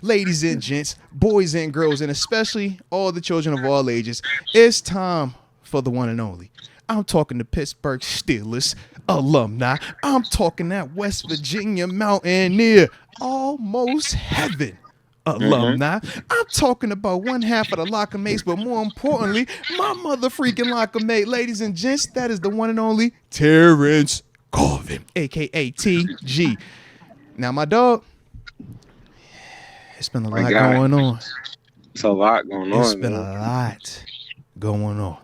Ladies and gents, boys and girls, and especially all the children of all ages, it's time for the one and only. I'm talking to Pittsburgh Steelers alumni. I'm talking that West Virginia Mountaineer, almost heaven alumni. I'm talking about one half of the locker mates, but more importantly, my mother freaking locker mate. Ladies and gents, that is the one and only Terence Garvin, aka TG. Now, my dog, it's been a lot going on. It's a lot going on. It's been a lot going on.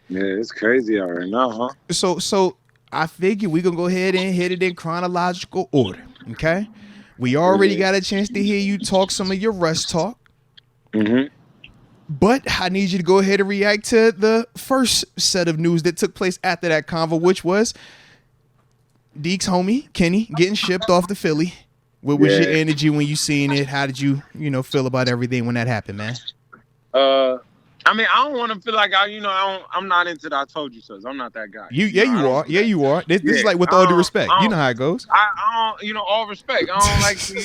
Yeah, it's crazy out right now, huh? So I figure we're going to go ahead and hit it in chronological order, okay? We already got a chance to hear you talk some of your Russ talk. But I need you to go ahead and react to the first set of news that took place after that convo, which was Deke's homie, Kenny, getting shipped off to Philly. What was your energy when you seen it? How did you feel about everything when that happened, man? I mean, I don't want to feel like I'm not into the I told you so. I'm not that guy. You are. Yeah, you are. This is like with all due respect. You know how it goes. I don't, all respect. I don't like to,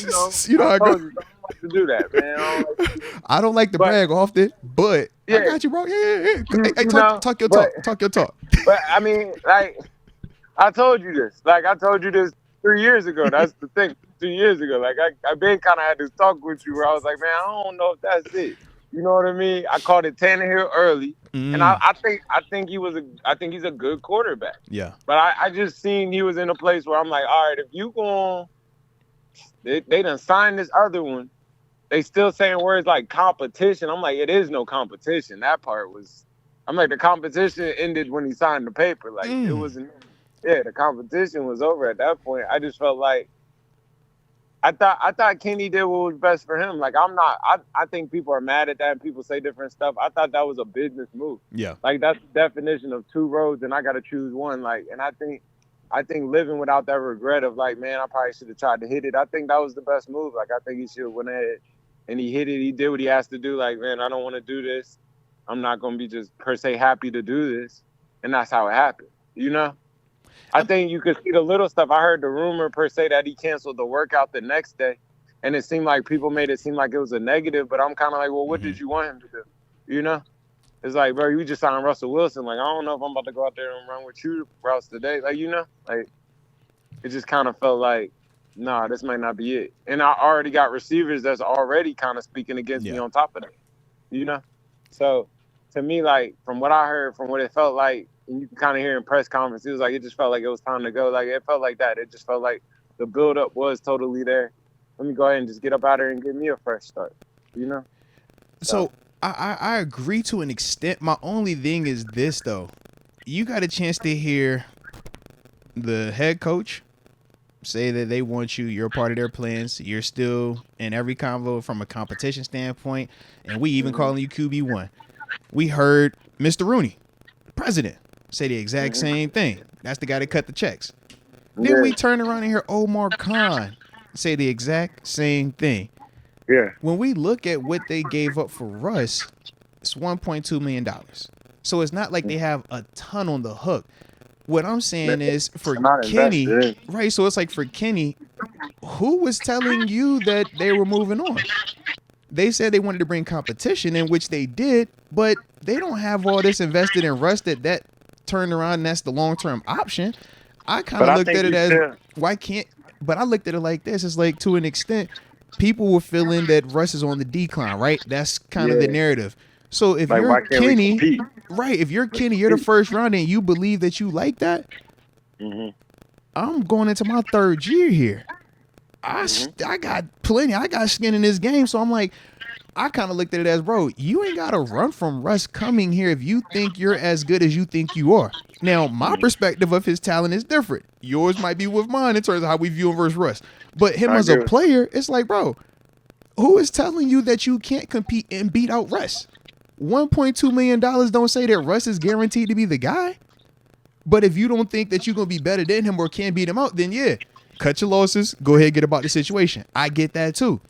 you know how it goes. I don't like to do that, man. I don't like to brag often, but I got you, bro. Yeah. Hey, talk your talk. Talk your talk. But I mean, like, I told you this. Like, I told you this 3 years ago. That's the thing. 2 years ago. Like, I've been kind of had this talk with you where I was like, man, I don't know if that's it. You know what I mean? I called it Tannehill early, and I think he's a good quarterback. Yeah. But I just seen he was in a place where I'm like, all right, if you they done signed this other one, they still saying words like competition. I'm like, it is no competition. That part was, I'm like, the competition ended when he signed the paper. Like it wasn't. Yeah, the competition was over at that point. I just felt like. I thought Kenny did what was best for him. Like I think people are mad at that and people say different stuff. I thought that was a business move. Yeah. Like that's the definition of two roads and I gotta choose one. Like, and I think living without that regret of like, man, I probably should have tried to hit it. I think that was the best move. Like I think he should have went ahead and he hit it. He did what he has to do. Like, man, I don't want to do this. I'm not gonna be just per se happy to do this. And that's how it happened. I think you could see the little stuff. I heard the rumor per se that he canceled the workout the next day, and it seemed like people made it seem like it was a negative. But I'm kind of like, well, what did you want him to do? It's like, bro, you just signed Russell Wilson. Like, I don't know if I'm about to go out there and run with you, Russ, today. Like, like it just kind of felt like, nah, this might not be it. And I already got receivers that's already kind of speaking against me on top of that. So to me, like from what I heard, from what it felt like. And you can kind of hear in press conference, it was like, it just felt like it was time to go. Like, it felt like that. It just felt like the buildup was totally there. Let me go ahead and just get up out there and give me a fresh start, So I agree to an extent. My only thing is this, though. You got a chance to hear the head coach say that they want you. You're a part of their plans. You're still in every convo from a competition standpoint. And we even calling you QB1. We heard Mr. Rooney, president, say the exact same thing. That's the guy that cut the checks. Then we turn around and hear Omar Khan say the exact same thing. Yeah. When we look at what they gave up for Russ, it's $1.2 million. So it's not like they have a ton on the hook. What I'm saying is for Kenny, right? So it's like for Kenny, who was telling you that they were moving on? They said they wanted to bring competition, in which they did, but they don't have all this invested in Russ that turned around and that's the long-term option. I kind of looked at it as, why can't, but I looked at it like this. It's like, to an extent, people were feeling that Russ is on the decline, right? That's kind of the narrative. So if like, you're Kenny, right, if you're Kenny, you're the first round and you believe that you like that, I'm going into my third year here. I got plenty. I got skin in this game. So I'm like, I kind of looked at it as, bro, you ain't got to run from Russ coming here if you think you're as good as you think you are. Now, my perspective of his talent is different. Yours might be with mine in terms of how we view him versus Russ. But him as a player, it's like, bro, who is telling you that you can't compete and beat out Russ? $1.2 million don't say that Russ is guaranteed to be the guy. But if you don't think that you're going to be better than him or can beat him out, then yeah, cut your losses, go ahead and get about the situation. I get that too.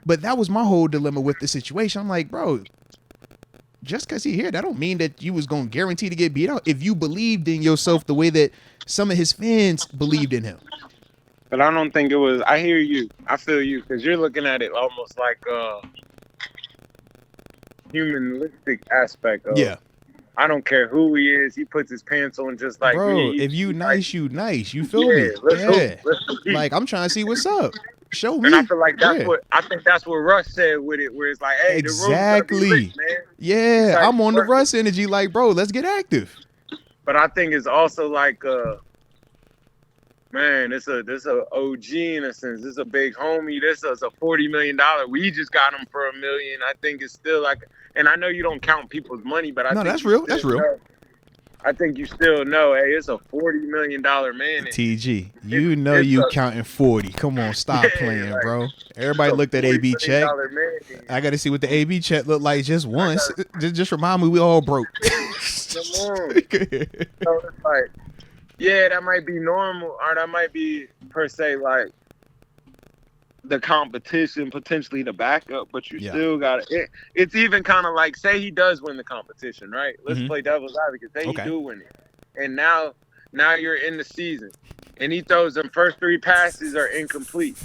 But that was my whole dilemma with the situation. I'm like, bro, just because he here, that don't mean that you was going to guarantee to get beat out if you believed in yourself the way that some of his fans believed in him. But I don't think it was. I hear you. I feel you because you're looking at it almost like a humanistic aspect of. Yeah. I don't care who he is. He puts his pants on just like Bro, me. if you nice, like, you nice. You feel me? Let's go. Yeah. Let's compete. Like, I'm trying to see what's up. Show me. And I feel like I think that's what Russ said with it, where it's like, hey, exactly. the room's gotta be lit, man. Yeah, like, I'm on the Russ energy. Like, bro, let's get active. But I think it's also like, man, this a OG in a sense. This is a big homie. This is a $40 million. We just got him for $1 million. I think it's still like, and I know you don't count people's money, but I think that's real. That's real. I think you still know, hey, it's a $40 million man. TG, you counting 40. Come on, stop playing, like, bro. Everybody looked at AB check. I got to see what the AB check looked like just once. Just remind me we all broke. Come on. So it's like, yeah, that might be normal, or that might be per se like the competition, potentially the backup, but you still got it. It's even kind of like, say he does win the competition, right? Let's play devil's advocate. Say he do win it, and now you're in the season, and he throws them first 3 passes are incomplete.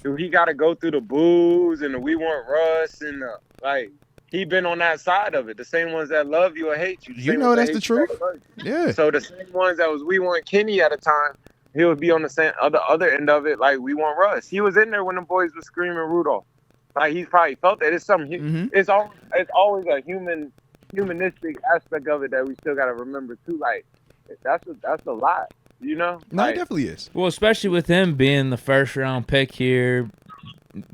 Do he got to go through the boos and the we want Russ and the, like? He been on that side of it. The same ones that love you or hate you. You know that's the truth. Yeah. So the same ones that was we want Kenny at a time, he would be on the other end of it. Like we want Russ. He was in there when the boys were screaming Rudolph. Like he's probably felt that. It's something. It's always a humanistic aspect of it that we still got to remember too. Like that's a lot. You know. No, it definitely is. Well, especially with him being the first round pick here.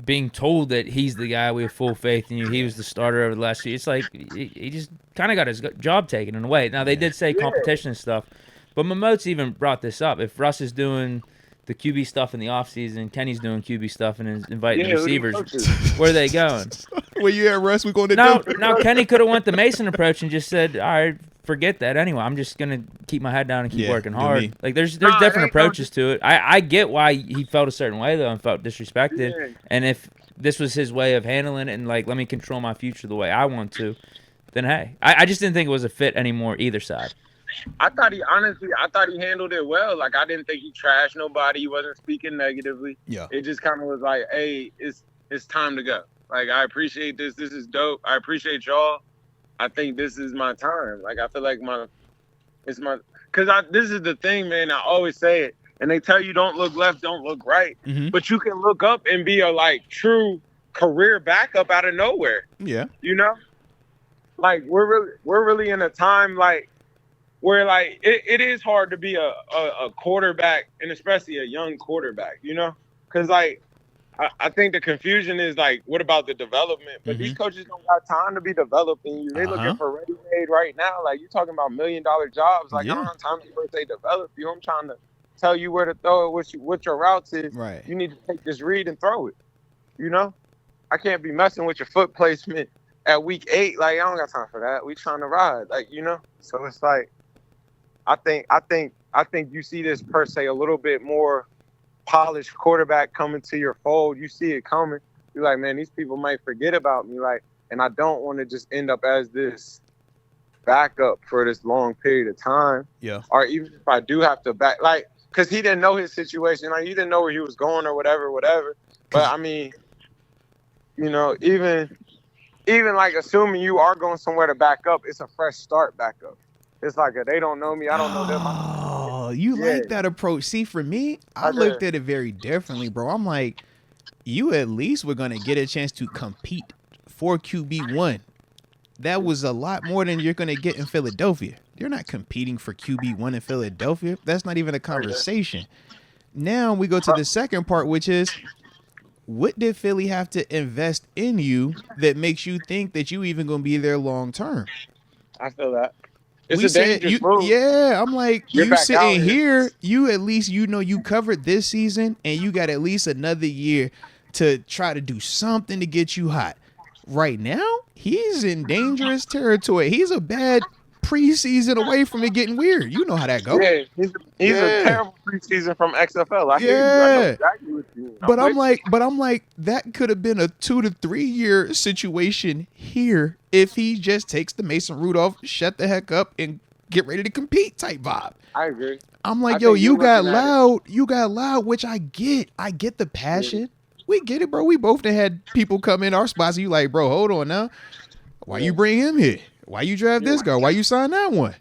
Being told that he's the guy, we have full faith in you. He was the starter over the last year. It's like he just kind of got his job taken in a way. Now, they did say competition and stuff, but Momote's even brought this up. If Russ is doing the QB stuff in the offseason, Kenny's doing QB stuff and is inviting the receivers, where are they going? Where you at, Russ? We're going to Now, Kenny could have went the Mason approach and just said, all right, forget that anyway. I'm just going to keep my head down and keep working hard. Like there's different approaches to it. I get why he felt a certain way though and felt disrespected. Yeah. And if this was his way of handling it and like let me control my future the way I want to, then hey. I just didn't think it was a fit anymore either side. I thought he handled it well. Like I didn't think he trashed nobody. He wasn't speaking negatively. Yeah. It just kind of was like, hey, it's time to go. Like I appreciate this. This is dope. I appreciate y'all. I think this is my time. Like, I feel like this is the thing, man. I always say it. And they tell you don't look left, don't look right. Mm-hmm. But you can look up and be a, like, true career backup out of nowhere. Yeah. You know? Like, we're really in a time, like, where, like, it is hard to be a quarterback, and especially a young quarterback, you know? Because, like, I think the confusion is like, what about the development? But these coaches don't got time to be developing you. They looking for ready-made right now. Like you're talking about $1 million jobs. Like I don't have time to say develop you. I'm trying to tell you where to throw it, what your routes is. Right. You need to take this read and throw it. You know, I can't be messing with your foot placement at week 8. Like I don't got time for that. We trying to ride. Like you know. So it's like, I think you see this per se a little bit more polished quarterback coming to your fold. You see it coming. You're like, man, these people might forget about me. Like, and I don't want to just end up as this backup for this long period of time. Yeah. Or even if I do have to because he didn't know his situation. Like, he didn't know where he was going or whatever. But I mean, you know, even like assuming you are going somewhere to back up, it's a fresh start backup. It's like they don't know me. I don't know them. Oh, you like that approach. See, for me, I looked at it very differently, bro. I'm like, you at least were going to get a chance to compete for QB1. That was a lot more than you're going to get in Philadelphia. You're not competing for QB1 in Philadelphia. That's not even a conversation. Now we go to the second part, which is, what did Philly have to invest in you that makes you think that you even going to be there long term? I feel that. It's a dangerous move. Yeah, I'm like, you sitting here, you at least, you know, you covered this season and you got at least another year to try to do something to get you hot. Right now, he's in dangerous territory. He's a bad preseason away from it getting weird. You know how that goes. Yeah, he's a terrible preseason from XFL. I know exactly what you mean. But I'm like, that could have been a 2 to 3 year situation here if he just takes the Mason Rudolph, shut the heck up, and get ready to compete type vibe. I agree. I'm like, I yo, think you you're got looking at loud, which I get. I get the passion. We get it, bro. We both done had people come in our spots. And you like, bro, hold on now. Why you bring him here? Why you draft this guy? Why you sign that one?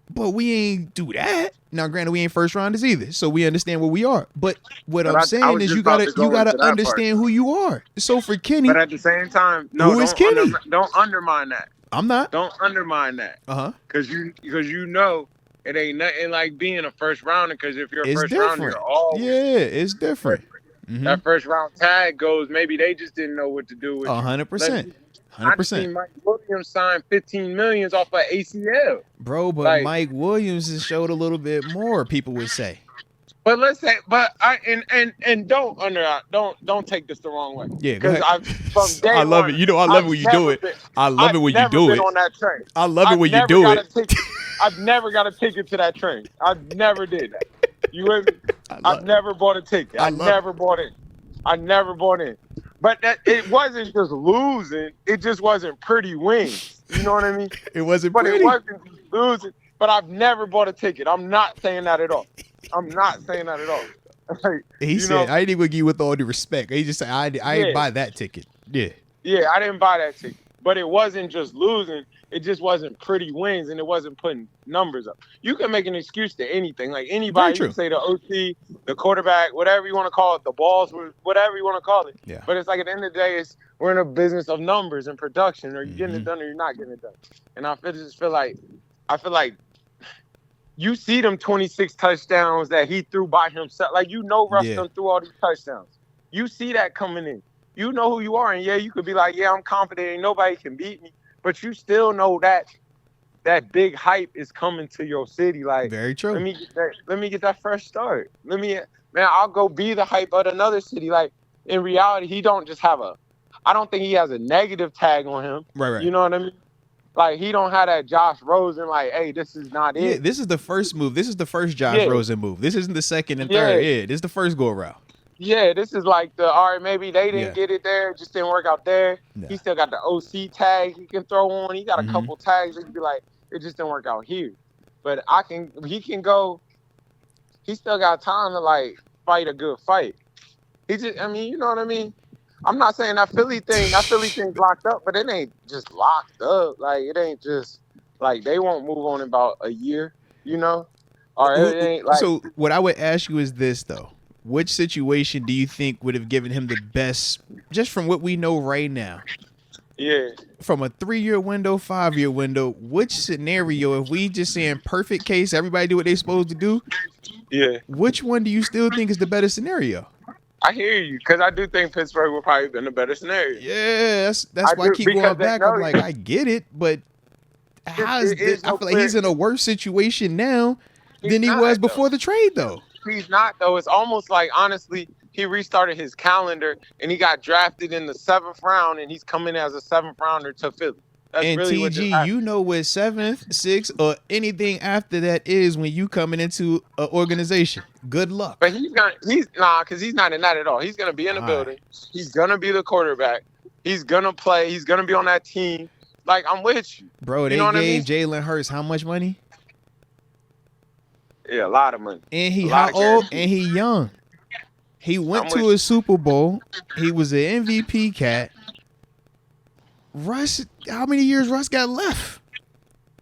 But we ain't do that. Now, granted, we ain't first rounders either, so we understand where we are. But what I'm saying is, you gotta understand who you are. So for Kenny, But at the same time, no, who is Kenny? Don't undermine that. I'm not. Don't undermine that. Because you know it ain't nothing like being a first rounder. Because if you're a first rounder, you're always it's different. That first round tag goes. Maybe they just didn't know what to do with 100%. I seen Mike Williams sign $15 million off of ACL. Bro, but Mike Williams has showed a little bit more, people would say. But let's say, don't take this the wrong way. Yeah, because from day I love it. You know, I love it when you do it. I love it when you do it. On that train. I love it when you do it. I've never got a ticket to that train. I never did that. You with me? I've never bought a ticket. I never bought it. I never bought in. But it wasn't just losing. It just wasn't pretty wins. You know what I mean? It wasn't pretty. But it wasn't just losing. But I've never bought a ticket. I'm not saying that at all. Like, he said, I didn't even give you with all due respect. He just said, I didn't buy that ticket. Yeah. Yeah, I didn't buy that ticket. But it wasn't just losing. It just wasn't pretty wins, and it wasn't putting numbers up. You can make an excuse to anything. Like anybody, you can say the OT, the quarterback, whatever you want to call it, the balls, whatever you want to call it. Yeah. But it's like at the end of the day, we're in a business of numbers and production. Are you getting it done or you're not getting it done? And I feel like you see them 26 touchdowns that he threw by himself. Like, Russ done threw all these touchdowns. You see that coming in. You know who you are. And you could be like, I'm confident and nobody can beat me. But you still know that big hype is coming to your city. Like, very true. Let me get that fresh start. I'll go be the hype of another city. Like, in reality, he don't just have I don't think he has a negative tag on him. Right. You know what I mean? Like, he don't have that Josh Rosen, like, hey, this is not it. Yeah, this is the first move. This is the first Josh Rosen move. This isn't the second and third. Yeah, this is the first go-around. Yeah, this is like all right, maybe they didn't get it there. It just didn't work out there. Yeah. He still got the OC tag he can throw on. He got a couple tags that can be like, it just didn't work out here. But he can go. He still got time to, like, fight a good fight. You know what I mean? I'm not saying that Philly thing's locked up, but it ain't just locked up. Like, it ain't just, like, they won't move on in about a year, you know? Or it ain't like. So what I would ask you is this, though. Which situation do you think would have given him the best, just from what we know right now? Yeah. From a 3-year window, 5-year window, which scenario, if we just saying perfect case, everybody do what they supposed to do? Yeah. Which one do you still think is the better scenario? I hear you, because I do think Pittsburgh would probably have been a better scenario. Yeah, that's why I keep going back. I'm like, I get it, but how is this? I feel like he's in a worse situation now than he was before the trade, though. He's not, though. It's almost like, honestly, he restarted his calendar and he got drafted in the 7th round, and he's coming as a 7th rounder to Philly. That's and really TG, you know what 7th, 6th, or anything after that is when you coming into an organization. Good luck. But because he's not in that at all. He's gonna be in the building. He's gonna be the quarterback. He's gonna play. He's gonna be on that team. Like, I'm with you. Bro, they gave Jalen Hurts how much money? Yeah, a lot of money. And he how old? And he young. He went to a Super Bowl. He was an MVP cat. Russ, how many years Russ got left?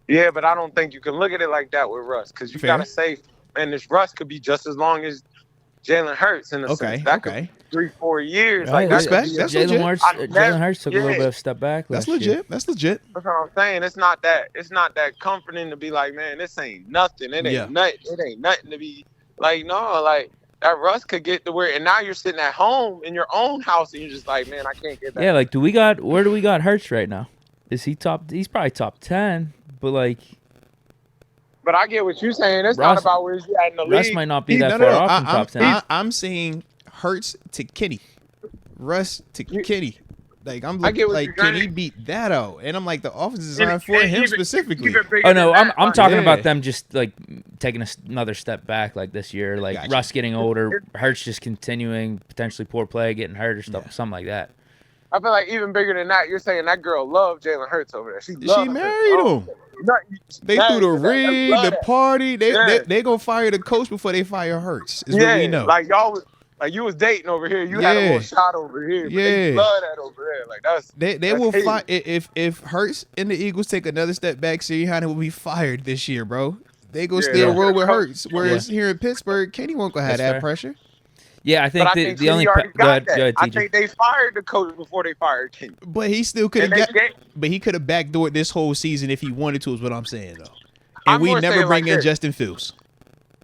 Yeah, but I don't think you can look at it like that with Russ, because you gotta say, and this Russ could be just as long as Jalen Hurts in a sense. That could be 3-4 years. Right, like, respect. That's legit. Jalen Hurts took a little bit of step back. That's legit. That's legit. That's what I'm saying. It's not that comforting to be like, man, this ain't nothing. It ain't nothing. It ain't nothing to be like, no, like. That Russ could get to where, and now you're sitting at home in your own house, and you're just like, man, I can't get that. Yeah, like, where do we got Hurts right now? Is he top? He's probably top 10, but like. But I get what you're saying. It's not about where he's at in the league. Russ might not be that far off from top 10. I'm saying Hurts to Kenny, Russ to Kenny. Like, I'm like, can he beat that out? And I'm like, the offense is designed for him specifically. Oh no, I'm talking about them just like taking another step back, like this year, like Russ getting older, Hurts just continuing potentially poor play, getting hurt or something like that. I feel like even bigger than that, you're saying that girl loved Jalen Hurts over there. She married him. They threw the ring, the party. They gonna fire the coach before they fire Hurts. Is what we know. Like y'all was like you was dating over here. You had a little shot over here. But they love that over there. Like they will fire if Hurts and the Eagles take another step back. Sirianni will be fired this year, bro. They go still roll with Hurts. Whereas here in Pittsburgh, Kenny won't go have that pressure. Yeah, I think the only go ahead, I TJ. think they fired the coach before they fired Kenny. But he still could have but he could have backdoored this whole season if he wanted to, is what I'm saying though. And we never bring in Justin Fields.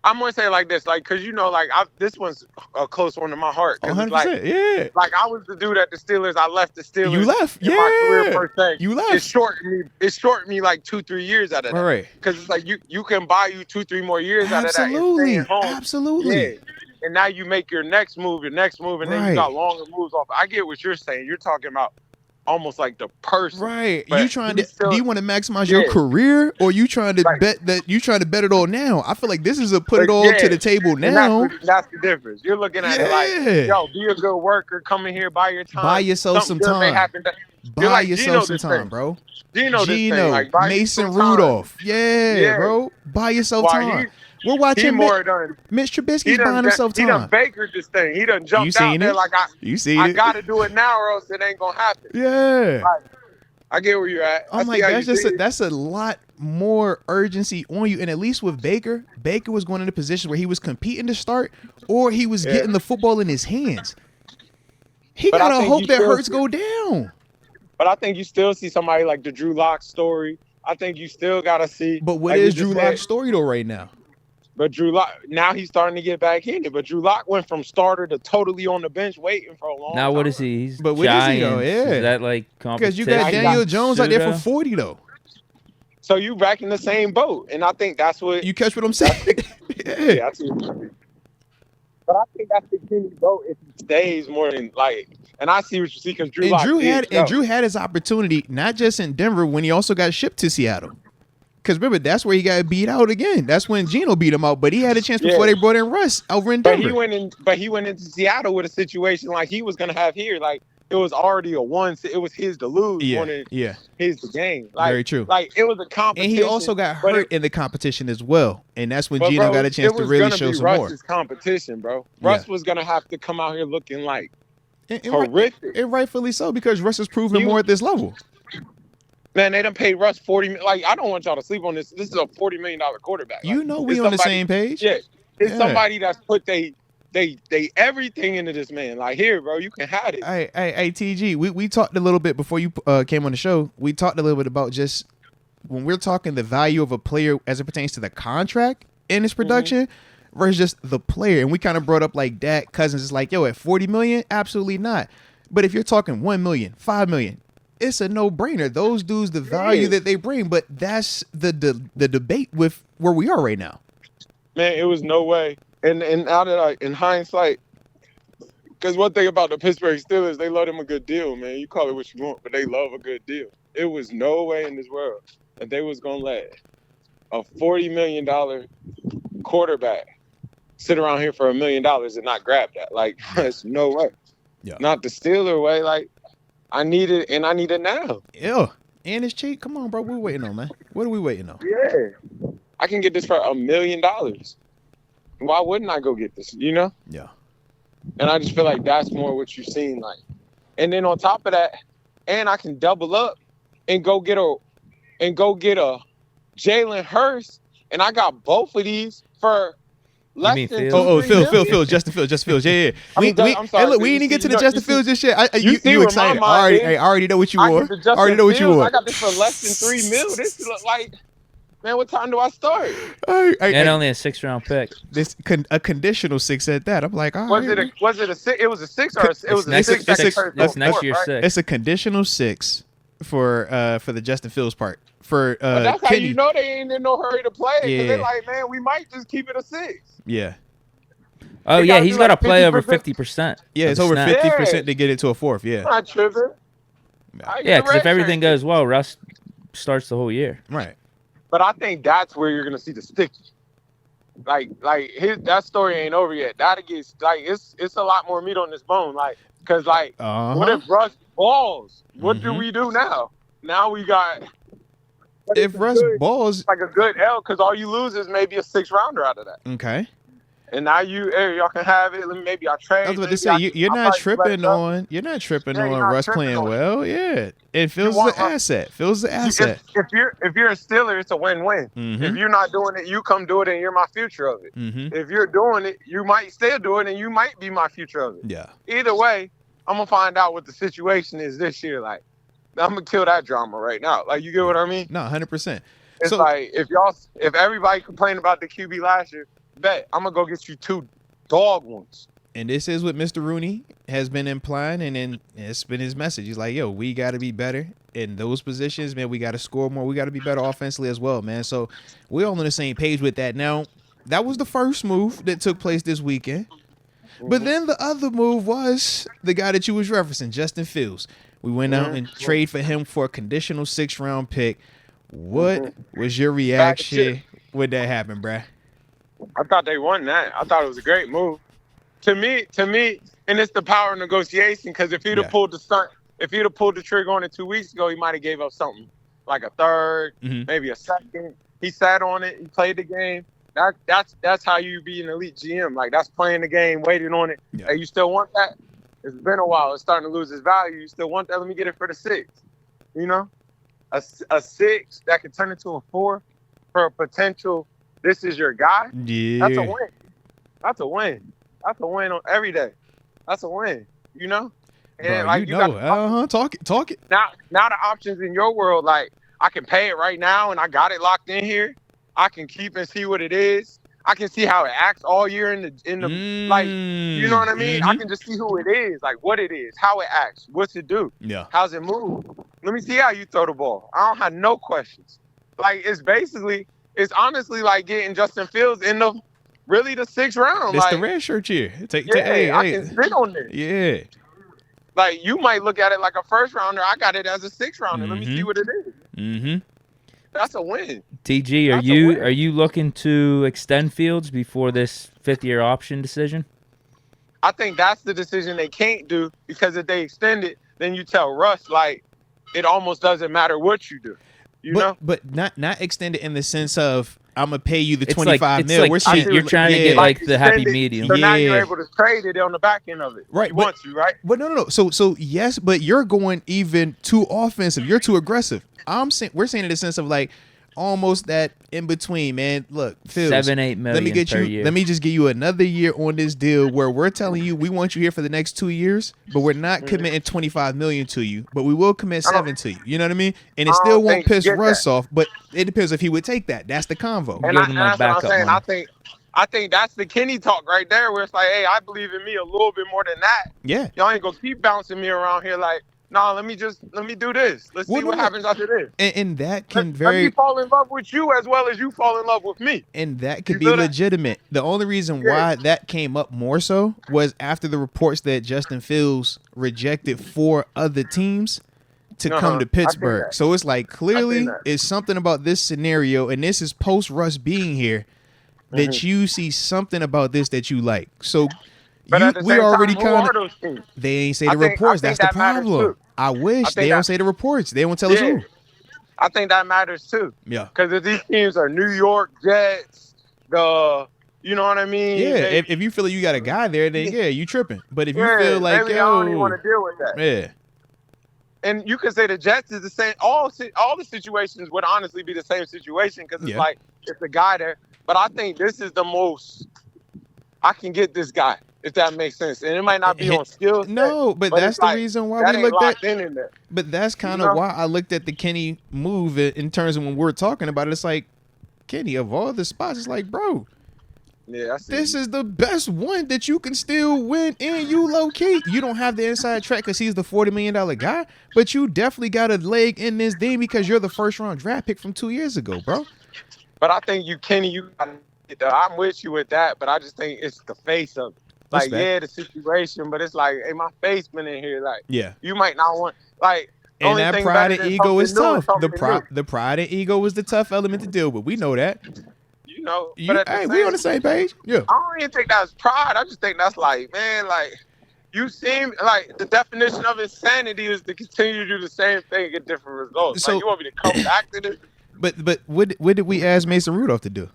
I'm gonna say it like this, like, cause you know, like this one's a close one to my heart. 100%, like, like I was the dude at the Steelers. I left the Steelers. You left, in my career per se. You left. It shortened me like 2-3 years out of that. Right. Cause it's like you can buy you 2-3 more years out of that. Absolutely. Yeah. And now you make your next move, and then you got longer moves off. I get what you're saying. You're talking about almost like the person. Right. You trying to do you want to maximize your career, or you trying to bet bet it all now? I feel like this is a put it all to the table now. That's the difference. You're looking at it like, yo, be a good worker, come in here, buy your time. Buy yourself some time. Buy yourself some time, bro. Gino, like, Mason Rudolph. Yeah, bro. Buy yourself time. We're watching Mitch Trubisky's buying himself time. He done Bakered this thing. He done jumped out there like I got to do it now or else it ain't going to happen. Yeah. I get where you're at. I'm like, that's a lot more urgency on you. And at least with Baker was going in a position where he was competing to start or he was getting the football in his hands. He got to hope that Hurts go down. But I think you still see somebody like the Drew Lock story. I think you still got to see. But what is Drew Lock's story, though, right now? But Drew Lock, now he's starting to get back in it. But Drew Lock went from starter to totally on the bench waiting for a long time. Now what is he? He's but what is he, though? Yeah. Is that like competition? Because you got Daniel Jones out there for 40, though. So you back in the same boat. And I think that's what... You catch what I'm saying? Yeah, I see what you're saying. But I think that's the Kenny boat if he stays more than like... And I see what you see because Drew had his opportunity, not just in Denver, when he also got shipped to Seattle. Because remember, that's where he got beat out again. That's when Geno beat him out. But he had a chance before they brought in Russ over in Denver. But he went into Seattle with a situation like he was going to have here. Like, it was already a one. It was his to lose. His to gain. Like, very true. Like, it was a competition. And he also got hurt in the competition as well. And that's when Geno got a chance to really show some more. Russ's competition, bro. Russ was going to have to come out here looking like horrific. And rightfully so, because Russ is proving more at this level. Man, they done paid Russ $40 million. Like, I don't want y'all to sleep on this. This is a $40 million quarterback. You know we on the same page. Yeah. It's somebody that's put they everything into this man. Like, here, bro, you can have it. Hey, TG, we talked a little bit before you came on the show. We talked a little bit about just when we're talking the value of a player as it pertains to the contract and his production versus just the player. And we kind of brought up like Dak, Cousins is like, yo, at $40 million, absolutely not. But if you're talking $1 million, $5 million, it's a no-brainer. Those dudes, the value that they bring, but that's the debate with where we are right now. Man, it was no way. And out of in hindsight, because one thing about the Pittsburgh Steelers, they love them a good deal, man. You call it what you want, but they love a good deal. It was no way in this world that they was gonna let a $40 million quarterback sit around here for $1 million and not grab that. Like, there's no way. Yeah. Not the Steeler way. Like, I need it, and I need it now. Yeah. And it's cheap. Come on, bro. We're waiting on, man. What are we waiting on? Yeah. I can get this for $1 million. Why wouldn't I go get this, you know? Yeah. And I just feel like that's more what you're seeing. Like, and then on top of that, and I can double up and go get a Jalen Hurts, and I got both of these for less than Phil, Justin Fields, yeah. We didn't even get to the Justin Fields just yet. You excited? I already know what you want. I already know what you want. I got this for less than $3 million. This is like, man, what time do I start? And only a 6th-round pick. This a conditional 6 at that. I'm like, all right. Was it a 6? It was a 6 or it was a 6? That's next year's 6. It's a conditional 6 for the Justin Fields part. For but that's Kenny. How you know they ain't in no hurry to play. Because they're like, man, we might just keep it a 6. Yeah. Oh, yeah, he's got to play over 50%. Yeah, it's over 50% to get it to a 4th, yeah. I'm not tripping. Yeah, because if everything goes well, Russ starts the whole year. Right. But I think that's where you're going to see the sticky. That story ain't over yet. That gets, like, it's a lot more meat on this bone. Like, because, like, what if Russ balls? What do we do now? Now we got if Russ balls, like a good L, because all you lose is maybe a 6th rounder out of that. okay. And now y'all can have it. Maybe I trade. I was about to say you're not tripping on Russ playing well. Yeah, it feels as an asset. If you're a Steeler, it's a win-win. Mm-hmm. If you're not doing it, you come do it, and you're my future of it. Mm-hmm. If you're doing it, you might still do it, and you might be my future of it. Yeah. Either way, I'm gonna find out what the situation is this year. Like, I'm gonna kill that drama right now. Like, you get what I mean? No, 100%. It's like if everybody complained about the QB last year, bet I'm gonna go get you 2 dog ones. And this is what Mr. Rooney has been implying, and then it's been his message. He's like, yo, we got to be better in those positions, man. We got to score more. We got to be better offensively as well, man. So we're all on the same page with that. Now, that was the first move that took place this weekend. But then the other move was the guy that you was referencing, Justin Fields. We went out and trade for him for a conditional 6th-round pick. What was your reaction when that happened, bruh? I thought they won that. I thought it was a great move. To me, and it's the power of negotiation. Because if he'd have pulled the trigger on it 2 weeks ago, he might have gave up something like a 3rd, maybe a 2nd. He sat on it. He played the game. That's how you be an elite GM. Like, that's playing the game, waiting on it. Yeah. Hey, you still want that? It's been a while. It's starting to lose its value. You still want that? Let me get it for the 6. You know, a 6 that could turn into a 4 for a potential. This is your guy. Yeah, that's a win. That's a win. That's a win on every day. That's a win. You know. And bro, you know, talk it. Now the options in your world, like, I can pay it right now, and I got it locked in here. I can keep and see what it is. I can see how it acts all year in the like, you know what I mean? I can just see who it is, like what it is, how it acts, what's it do, how's it move. Let me see how you throw the ball. I don't have no questions. Like, it's honestly like getting Justin Fields in the 6th round. It's like, the red shirt year. I can sit on this. Yeah. Like, you might look at it like a 1st rounder. I got it as a 6th rounder. Let me see what it is. Mm-hmm. That's a win. TG, are you looking to extend Fields before this 5th-year option decision? I think that's the decision they can't do, because if they extend it, then you tell Russ, like, it almost doesn't matter what you do. You know? But not extend it in the sense of, I'm going to pay you the $25 million. Like, you're trying to get like the happy medium. So now you're able to trade it on the back end of it. Right. You want to, right? But no. So yes, but you're going even too offensive. You're too aggressive. We're saying in the sense of like almost that in between, man. Look, Fields, $7-8 million per year. Let me just give you another year on this deal where we're telling you we want you here for the next 2 years, but we're not committing $25 million to you, but we will commit 7 to you. You know what I mean? And it still won't piss Russ off, but it depends if he would take that. That's the convo. And that's what I'm saying. I think that's the Kenny talk right there, where it's like, hey, I believe in me a little bit more than that. Yeah. Y'all ain't gonna keep bouncing me around here like, no, let me do this. Let's see what happens after this. And that can let me fall in love with you as well as you fall in love with me. And that could be legitimate. The only reason why that came up more so was after the reports that Justin Fields rejected 4 other teams to come to Pittsburgh. So it's like, clearly it's something about this scenario, and this is post Russ being here, that you see something about this that you like. So we already kind of, they ain't say the reports. That's the problem. I wish they don't say the reports. They won't tell us who. I think that matters too. Yeah. Because if these teams are New York Jets, you know what I mean? Yeah. If you feel like you got a guy there, then you tripping. But if you feel like, I don't even want to deal with that. Yeah. And you could say the Jets is the same. All the situations would honestly be the same situation, because it's like, it's a guy there. But I think this is the most I can get this guy, if that makes sense. And it might not be on skill. No, but that's the reason why we looked at in there. But that's kind of why I looked at the Kenny move in terms of when we're talking about it. It's like, Kenny, of all the spots, it's like, bro, this is the best one that you can still win, and you low key. You don't have the inside track because he's the $40 million guy, but you definitely got a leg in this thing because you're the 1st-round draft pick from 2 years ago, bro. But I think Kenny, I'm with you with that, but I just think it's the face of it. Like, the situation, but it's like, hey, my face been in here. Like, you might not want, like, and that pride and ego is tough. The pride and ego is the tough element to deal with. We know that. You know, hey, we on the same page. Yeah. I don't even think that's pride. I just think that's like, man, like, you seem like the definition of insanity is to continue to do the same thing and get different results. So, like, you want me to come back to this? But what did we ask Mason Rudolph to do?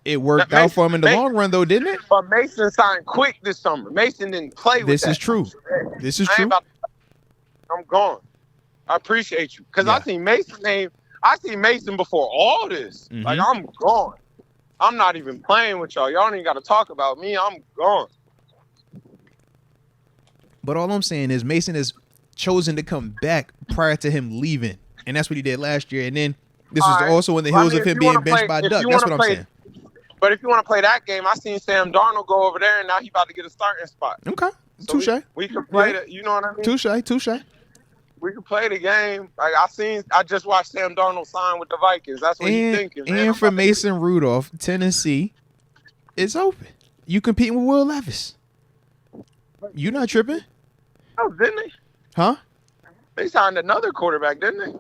It worked out for him in the long run, though, didn't it? But Mason signed quick this summer. Mason didn't play with This that. is true. This is true. I'm gone. I appreciate you because I seen Mason's name. I seen Mason before all this. Mm-hmm. Like, I'm gone. I'm not even playing with y'all. Y'all don't even got to talk about me. I'm gone. But all I'm saying is Mason has chosen to come back prior to him leaving, and that's what he did last year. And then this was also in the heels of him being benched by Duck. That's what I'm saying. But if you want to play that game, I seen Sam Darnold go over there, and now he about to get a starting spot. Okay, so touche. We can play the. You know what I mean? Touche. We can play the game. Like I just watched Sam Darnold sign with the Vikings. That's what he's thinking. Man. And for Mason Rudolph, Tennessee is open. You competing with Will Levis. You not tripping? Oh, didn't they? Huh? They signed another quarterback, didn't they?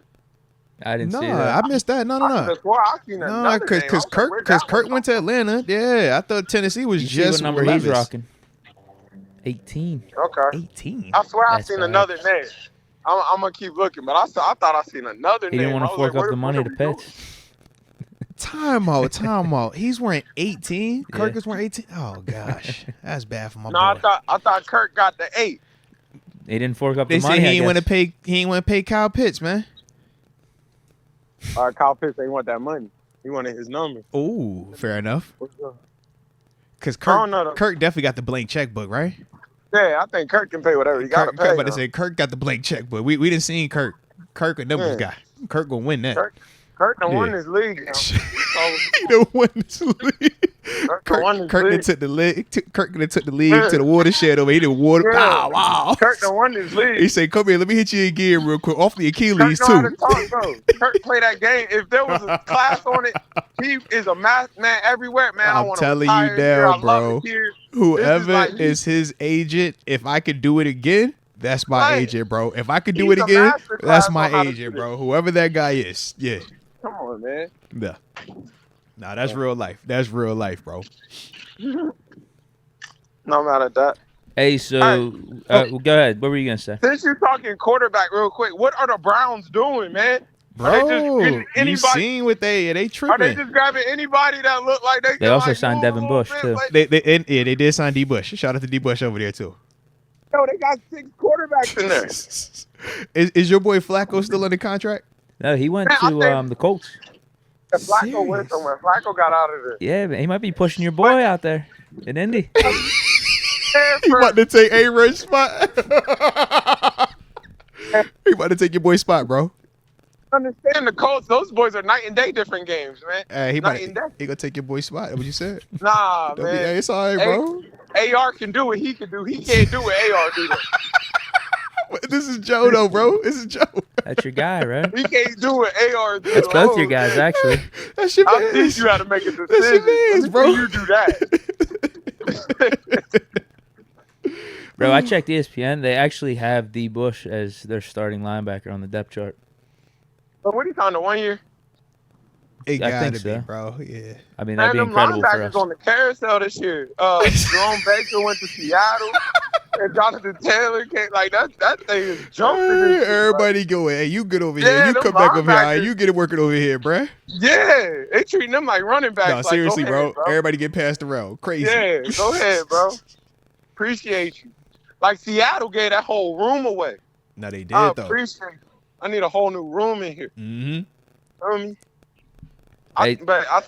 I didn't see that. I missed that. No. No, because Kirk went to Atlanta. Yeah, I thought Tennessee was just what number Levis. he's rocking. 18. Okay. 18. I swear I seen another name. I'm gonna keep looking, but I thought I seen another name. He didn't want to fork up the money to Pitts. Time out. He's wearing 18. Yeah. Kirk is wearing 18. Oh gosh, that's bad for my boy. I thought Kirk got the 8. He didn't fork up They the money. said he ain't want to pay Kyle Pitts, man. Kyle Pitts ain't want that money. He wanted his number. Oh, fair enough. Because Kirk definitely got the blank checkbook, right? Yeah, I think Kirk can pay whatever he got to pay. I'm about to say Kirk got the blank checkbook. We didn't see Kirk. Kirk a numbers guy. Kirk gonna win that. Kirk done won this league now. He done won this league. Kirk done took the league. Kirk done took the league to the watershed over. He done water. Yeah. Wow. Kirk done won this league. He said, "Come here, let me hit you again real quick off the Achilles Kirk know too." how to talk, bro. Kirk play that game. If there was a class on it, he is a math man everywhere, man. I'm telling you now, bro. Whoever is his agent, if I could do it again, that's my agent, bro. If I could do it again, that's my agent, bro. Whoever that guy is, yeah. Come on, man. Yeah. Nah, that's real life. That's real life, bro. No, I'm mad at that. Hey, so go ahead. What were you gonna say? Since you're talking quarterback, real quick, what are the Browns doing, man? Bro, you seen what they tripping? Are they just grabbing anybody that look like they? They also signed Devin Bush too. They did sign D Bush. Shout out to D Bush over there too. Yo, they got 6 quarterbacks in there. Is your boy Flacco still under contract? No, he went to the Colts. Flacco went somewhere. Flacco got out of there. Yeah, but he might be pushing your boy out there in Indy. He about to take A-Rush's spot. He about to take your boy's spot, bro. Understand the Colts? Those boys are night and day different games, man. He gonna take your boy's spot. That's what you said. Nah, man. It's all right, bro. AR can do what he can do. He can't do what AR do. This is Joe, though, bro. This is Joe. That's your guy, right? He can't do what AR do. That's both your guys, actually. That's your I'll teach you how to make a decision. That's your man's, bro. You do that. Bro, I checked ESPN. They actually have D. Bush as their starting linebacker on the depth chart. But what are you talking to 1 year? It gotta so. be, bro. Yeah. I mean, that'd be incredible for us. On the carousel this year. Jerome Baker went to Seattle, and Jonathan Taylor came. Like that thing is jumping. Everybody going, hey, you get over here. You come back over here. You get it working over here, bruh. Yeah, they treating them like running backs. No, seriously, bro. Everybody get passed around. Crazy. Yeah, go ahead, bro. Appreciate you. Like Seattle gave that whole room away. No, they did, I though. appreciate it. I need a whole new room in here. Mm-hmm. Feel me? But I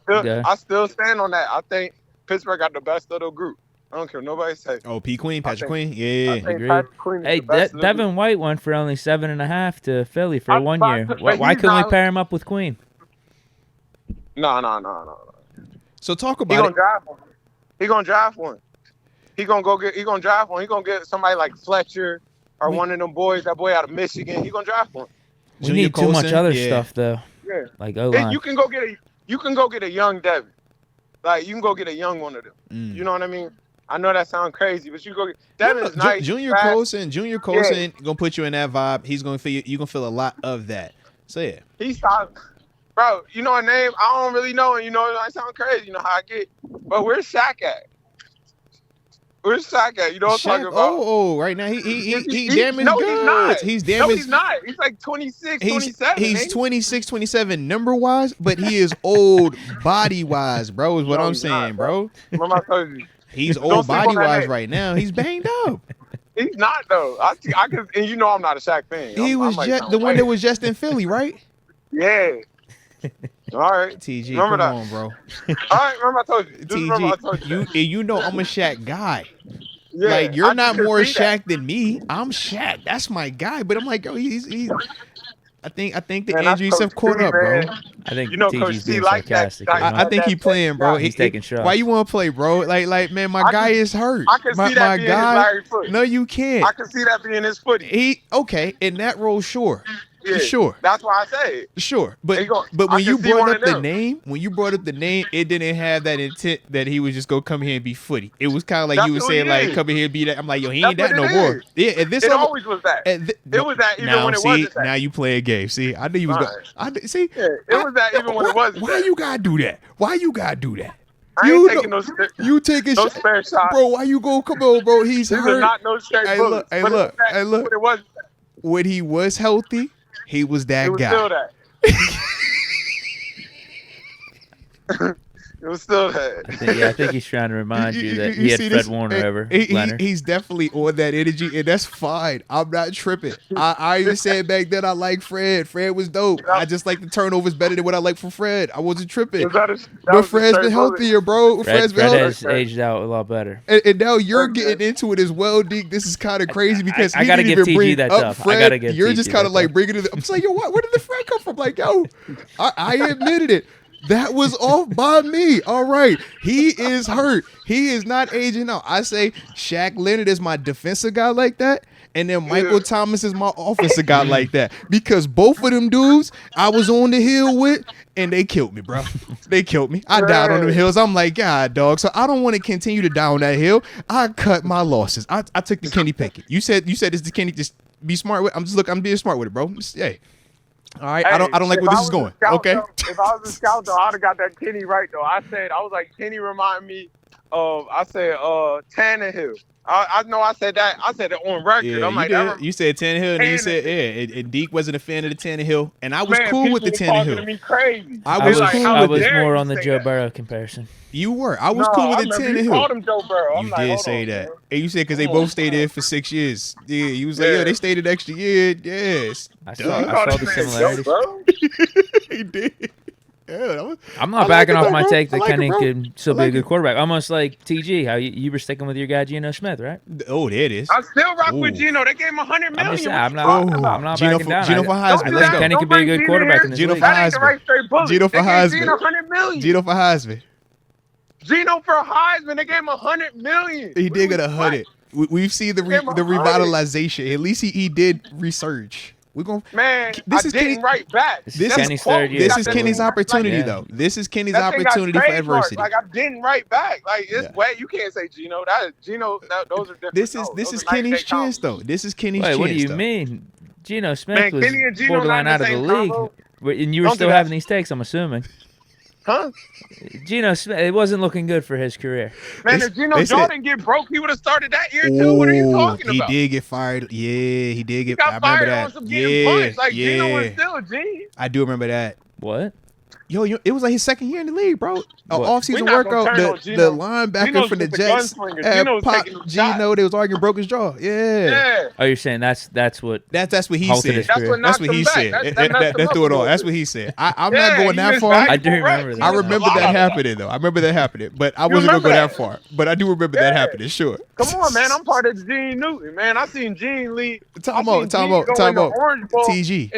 still stand on that. I think Pittsburgh got the best of the group. I don't care what nobody say. Oh, Patrick Queen? Yeah. Agreed. Hey, Devin White went for only 7.5 to Philly for 1 year. Why couldn't we pair him up with Queen? No. So talk about it. He gonna draft one. He gonna draft one. He gonna get somebody like Fletcher or one of them boys. That boy out of Michigan. He gonna draft one. We need too much other stuff though. Yeah. Like O-line. You can go get a young Devin. Like you can go get a young one of them. You know what I mean? I know that sounds crazy, but you go get Devin is nice. Junior Colson gonna put you in that vibe. He's gonna feel you gonna feel a lot of that. So yeah. He's solid. Bro, you know a name I don't really know, and you know it might sound crazy, you know how I get. But where's Shaq at? Where's Shaq at? You know what I'm talking Shaq, about? right now he He- damaged no, he's goods. not. He's No, damaged. he's not. He's like 26, He's 27. he's ain't he? 26, 27 number wise, but he is old body wise, bro. Is what No, I'm he's saying, not, bro. Remember I told you. He's Don't old sleep on body that wise name. right now. He's banged up. He's not though. I can, and you know I'm not a Shaq fan. He was like just the one that was just in Philly, right? Yeah. All right. TG, Remember come that. on, bro. All right. Remember I told you. Just remember I told TG, you. you know I'm a Shaq guy. Yeah, Like you're I not can more see that. Shaq than me. I'm Shaq. That's my guy. But I'm like, yo, he's. I think the Man, that's injuries have Coach caught T, up, bro. man. I think You know, Coach TG's T being like that. sarcastic. I- you know? I think he That- playing, bro. He's taking shots. Why you want to play, bro? Like, man, my I guy can- is hurt. I can see that my being guy. his Larry Foot. No, you can't. I can see that being his footy. He okay in that role, sure. Yeah, Sure. That's why I say it. Sure, but He go- but I when can you see brought one up of the them. name, it didn't have that intent that he was just gonna come here and be footy. It was kind of like That's you was who saying, he like is. come in here and be that. I'm like, yo, he That's ain't that what no it more. is. Yeah, at this It level, always was that. it was that even now, when it see, wasn't that. now you play a game. See, I knew you was Right. going. See, Yeah, it was that even when it wasn't Why that. you gotta do that? Why you gotta do that? I You ain't taking know- no spare, You taking no shot, spare shots. bro? Why you go? Come on, bro. He's These are hurt. not no straight Hey, bullets. look, hey, But it was look, that- hey, look. but it wasn't that. When he was healthy, he was that It was guy. still that. It was still that. I think he's trying to remind you that he had see Fred this? Warner Hey, over he- Leonard. he's definitely on that energy, and that's fine. I'm not tripping. I even said back then I like Fred. Fred was dope. I just like the turnovers better than what I like from Fred. I wasn't tripping. But Fred's been healthier, bro. Fred's been Fred healthier. has aged out a lot better. And now you're getting into it as well, Deke. This is kind of crazy because I he gotta didn't give even TG bring that up tough. I Fred. gotta give You're TG just kind that of like tough. bringing it. I'm saying, yo, what? Where did the Fred come from? Like, yo, I admitted it. That was off by me. All right. He is hurt. He is not aging out. I say Shaq Leonard is my defensive guy like that. And then Michael Thomas is my offensive guy like that. Because both of them dudes I was on the hill with, and they killed me, bro. They killed me. I died on them hills. I'm like, God, dog. So I don't want to continue to die on that hill. I cut my losses. I took the Kenny Pickett. You said this the Kenny. Just be smart with. I'm being smart with it, bro. Just, hey. All right, I don't like where this is going. Okay. If I was a scout though, I'd have got that Kenny right though. I was like Kenny remind me of Tannehill. I know I said that. I said it on record. Yeah, I'm like, you said Tannehill, and you said and Deke wasn't a fan of the Tannehill, and I was cool with the Talking to Tannehill. me crazy. I was cool I with was it. more on the Joe Burrow comparison. You were. I was cool with the You called Tannehill. him Joe Burrow. I'm You like, did hold say on, that, man. and you said because they both stayed there for 6 years. Yeah, you was like, Yeah. yeah, they stayed an extra year. Yes, I duh. saw, You I called saw this the man similarities. Joe Burrow? He did. Yeah, that was, I'm I not like backing it, off though, my bro. take I that like it, Kenny bro. could still I be a like good it. quarterback. Almost like TG, how you were sticking with your guy Geno Smith, right? oh, there it is. I still rock Ooh. with Geno. They gave him $100 million. I'm just saying, I'm What you talking not, about? I'm not Geno backing for- down. Geno for I Heisman. think Let's go. Kenny Don't could be a bring good Geno quarterback here. in this Geno league. for That ain't the Heisman. right straight bullet. Geno for They gave Heisman. Geno $100 million. Geno for Heisman. Geno for Heisman. They gave him $100 million. He did get What? 100. We've seen the Give him 100. revitalization. At least he did research. We're going. Man, This I is didn't Kenny- write back. This is That's Kenny's quote. third year. This Got is that Kenny's thing- opportunity, Yeah. though. This is Kenny's that thing got opportunity for trademarked. adversity. Like I didn't write back. Like it's Yeah. wet. You can't say Geno. Those are different. This No, is those are Kenny's 90-day chance, combos. though. This is Kenny's Wait, chance. what do you though. mean? Geno Smith Man, was Kenny and Geno borderline not out in of the the same league. combo. And you were Don't still do that. having these takes, I'm assuming. Huh? Geno Smith, it wasn't looking good for his career. Man, They- if Geno they said- Jordan get broke, he would have started that year too. What are you talking He about? did get fired. Yeah, he did He get. got I remember fired that. on some getting punched. Like Geno was yeah. still a G. I do remember that. What? Yo, it was like his second year in the league, bro. What? Off-season We not gonna workout. turn on The Geno. linebacker Geno's from the just a Jets gunslinger. had Geno's popped taking them shots. Geno. They was arguing, broke his jaw. Yeah. Yeah. Oh, you're saying that's what? That's what he Halted said. his That's career. what That's knocked what he him back. said. That That messed him threw up it a all. little That's bit. what he said. I'm Yeah, not going he that missed far. valuable I do remember reps. that. He I missed remember a lot that of happening though. I remember that happening, but I wasn't gonna remember go that that? far. But I do remember that Yeah. happening. Sure. Come on, man. I'm part of the Gene Newton, man. I seen Gene lead. Time I out. seen Time Gene out. go Time in the out. Orange Bowl TG.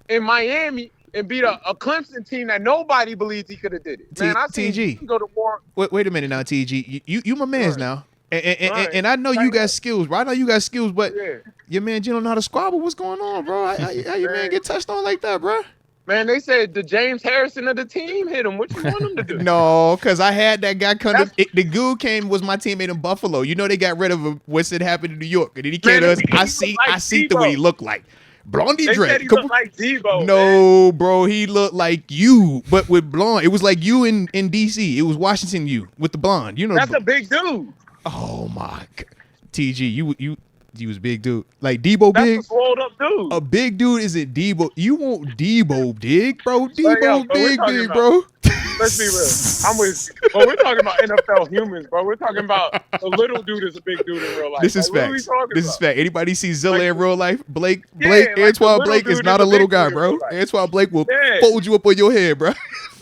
in Miami and beat a Clemson team that nobody believed he could have did it. Man, I seen TG. Gene go to war. Wait a minute now, TG. You my man's Right. now. And, Right. and I know you got skills, bro. I know you got skills, but Yeah. your man Geno know how to squabble. What's going on, bro? How your man get touched on like that, bro? Man, they said the James Harrison of the team hit him. What you want him to do? No, because I had that guy come That's- the Goo came was my teammate in Buffalo. You know they got rid of him once it happened in New York. And then he came Man, to us. he I looked see like the way Debo. he looked like. Blondie They said Drake. he looked like Debo. man. No, bro, he looked like you, but with blonde. It was like you in DC. It was Washington you with the blonde. You know, That's a big dude. Oh my God. TG, you was big dude. Like Debo That's big. a swole up dude. A big dude isn't Debo. You want Debo big, bro. But yo, Debo but we're talking big, about- bro. Let's be real. I'm with you. But we're talking about NFL humans, bro. We're talking about the little dude is a big dude in real life. This is Like, what are we facts. talking This about? is fact. Anybody see Zilla Like- in real life? Blake, like the Antoine little Blake is dude not is a a little big guy, dude in bro. real life. Antoine Blake will Yeah. fold you up on your head, bro.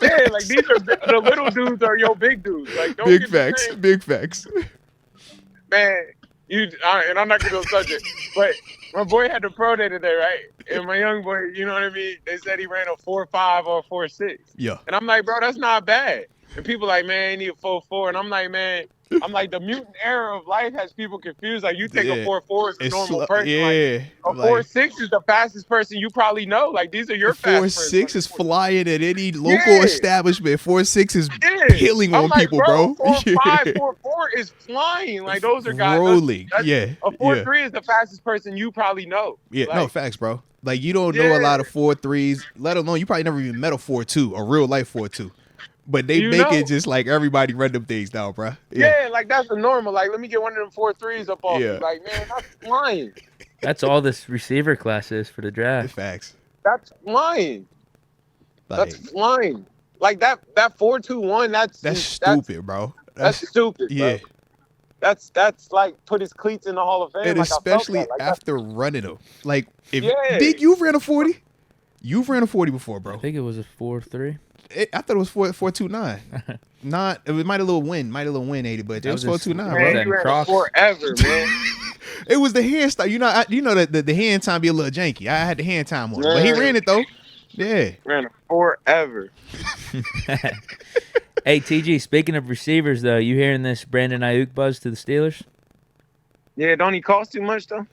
Yeah, like these are the little dudes are your big dudes. Like don't Big get me facts. saying, Big facts. man. And I'm not gonna go subject, but my boy had the pro day today, right? And my young boy, you know what I mean? They said he ran a 4.5 or 4.6. Yeah. And I'm like, bro, that's not bad. And people like, man, he need a 4.4. And I'm like, man, the mutant era of life has people confused. Like you take Yeah. a 4.4 as a It's normal person. yeah. Like, a 4.6 is the fastest person you probably know. Like these are your fast 4.6 is flying at any local Yeah. establishment. 4.6 is Yeah. killing I'm on like, people, bro. 4.5, 4.4 is flying. Like those are guys. Rolling. that's- Yeah. A 4.3 is the fastest person you probably know. Yeah. Like, No, facts, bro. Like you don't know a lot of 4.3s, let alone you probably never even met a 4.2, a real life 4.2. But they You make know. it just like everybody run them things now, bro. Yeah, like that's a normal. Like, let me get one of them 4.3s up off Yeah. you. Like, man, that's flying. That's all this receiver class is for the draft. Facts. That's flying. Like That's flying. Like that 4.21. that's stupid, bro. That's stupid. Yeah. Bro. That's like put his cleats in the Hall of Fame. And like, especially I felt that. Like, after running them. Like if Yeah. Deke, you've ran a 40? You've ran a 40 before, I bro. think it was a 4.3. I thought it was 4.29. Not it might a little win 80, but it was 4.29, Man, bro. man, that you ran Crocs? forever, man. It was the hand style. You know that the hand time be a little janky. I had the hand time on it, but he Yeah. ran it though. Yeah. Ran it forever. Hey, TG, speaking of receivers, though, you hearing this Brandon Ayuk buzz to the Steelers? Yeah, don't he cost too much though?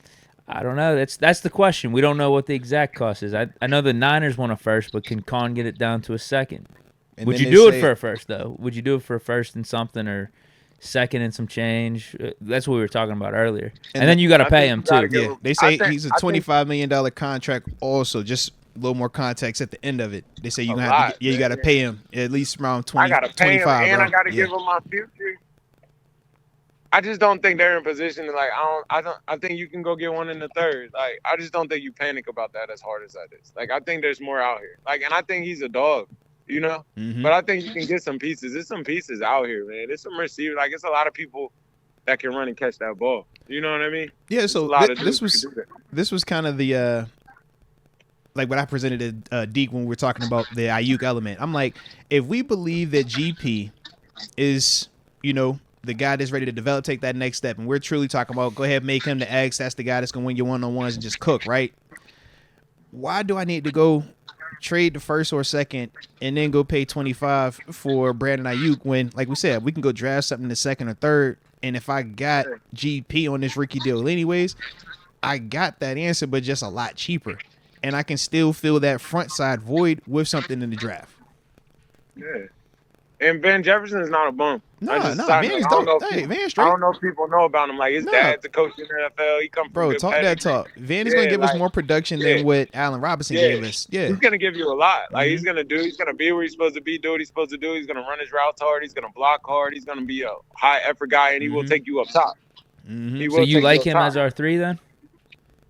I don't know. That's the question. We don't know what the exact cost is. I know the Niners want a first, but can Con get it down to a second? And Would then you they do it say- for a first, though? Would you do it for a first and something or second and some change? That's what we were talking about earlier. And then you got to I pay think him, you gotta too. give Yeah, they say I think- he's a I think- $25 million contract. Also, just a little more context at the end of it. They say you're A gonna have lot, to, you man. got to pay him at least around 20, I gotta pay him, 25, and bro. I gotta Yeah. give him my future. I just don't think they're in position to like. I think you can go get one in the third. Like I just don't think you panic about that as hard as that is. Like I think there's more out here. Like and I think he's a dog. You know. Mhm. But I think you can get some pieces. There's some pieces out here, man. There's some receivers. Like it's a lot of people that can run and catch that ball. You know what I mean? Yeah, There's so a lot of this dudes was who can do that. this was kind of the like what I presented to Deke when we were talking about the Ayuk element. I'm like, if we believe that GP is, the guy that's ready to develop, take that next step, and we're truly talking about go ahead, make him the X, that's the guy that's gonna win your one-on-ones and just cook, right? Why do I need to go trade the first or second and then go pay 25 for Brandon Ayuk when, like we said, we can go draft something in the second or third, and if I got GP on this rookie deal anyways, I got that answer, but just a lot cheaper. And I can still fill that front side void with something in the draft. Yeah. And Van Jefferson is not a bum. No, Van Van's dope. Hey, Van's I straight. don't know if people know about him. Like his No. dad's a coach in the NFL. He come from Bro, good talk that pedigree. talk. Van is going to Yeah, give us like- more production yeah. than what Allen Robinson Yeah. gave us. Yeah. He's gonna give you a lot. Like Mhm. he's gonna be where he's supposed to be, do what he's supposed to do. He's gonna run his routes hard. He's gonna block hard. He's gonna be a high effort guy, and he will Mhm. take you up top. Mhm. He So will you take like up him top. as our 3 then?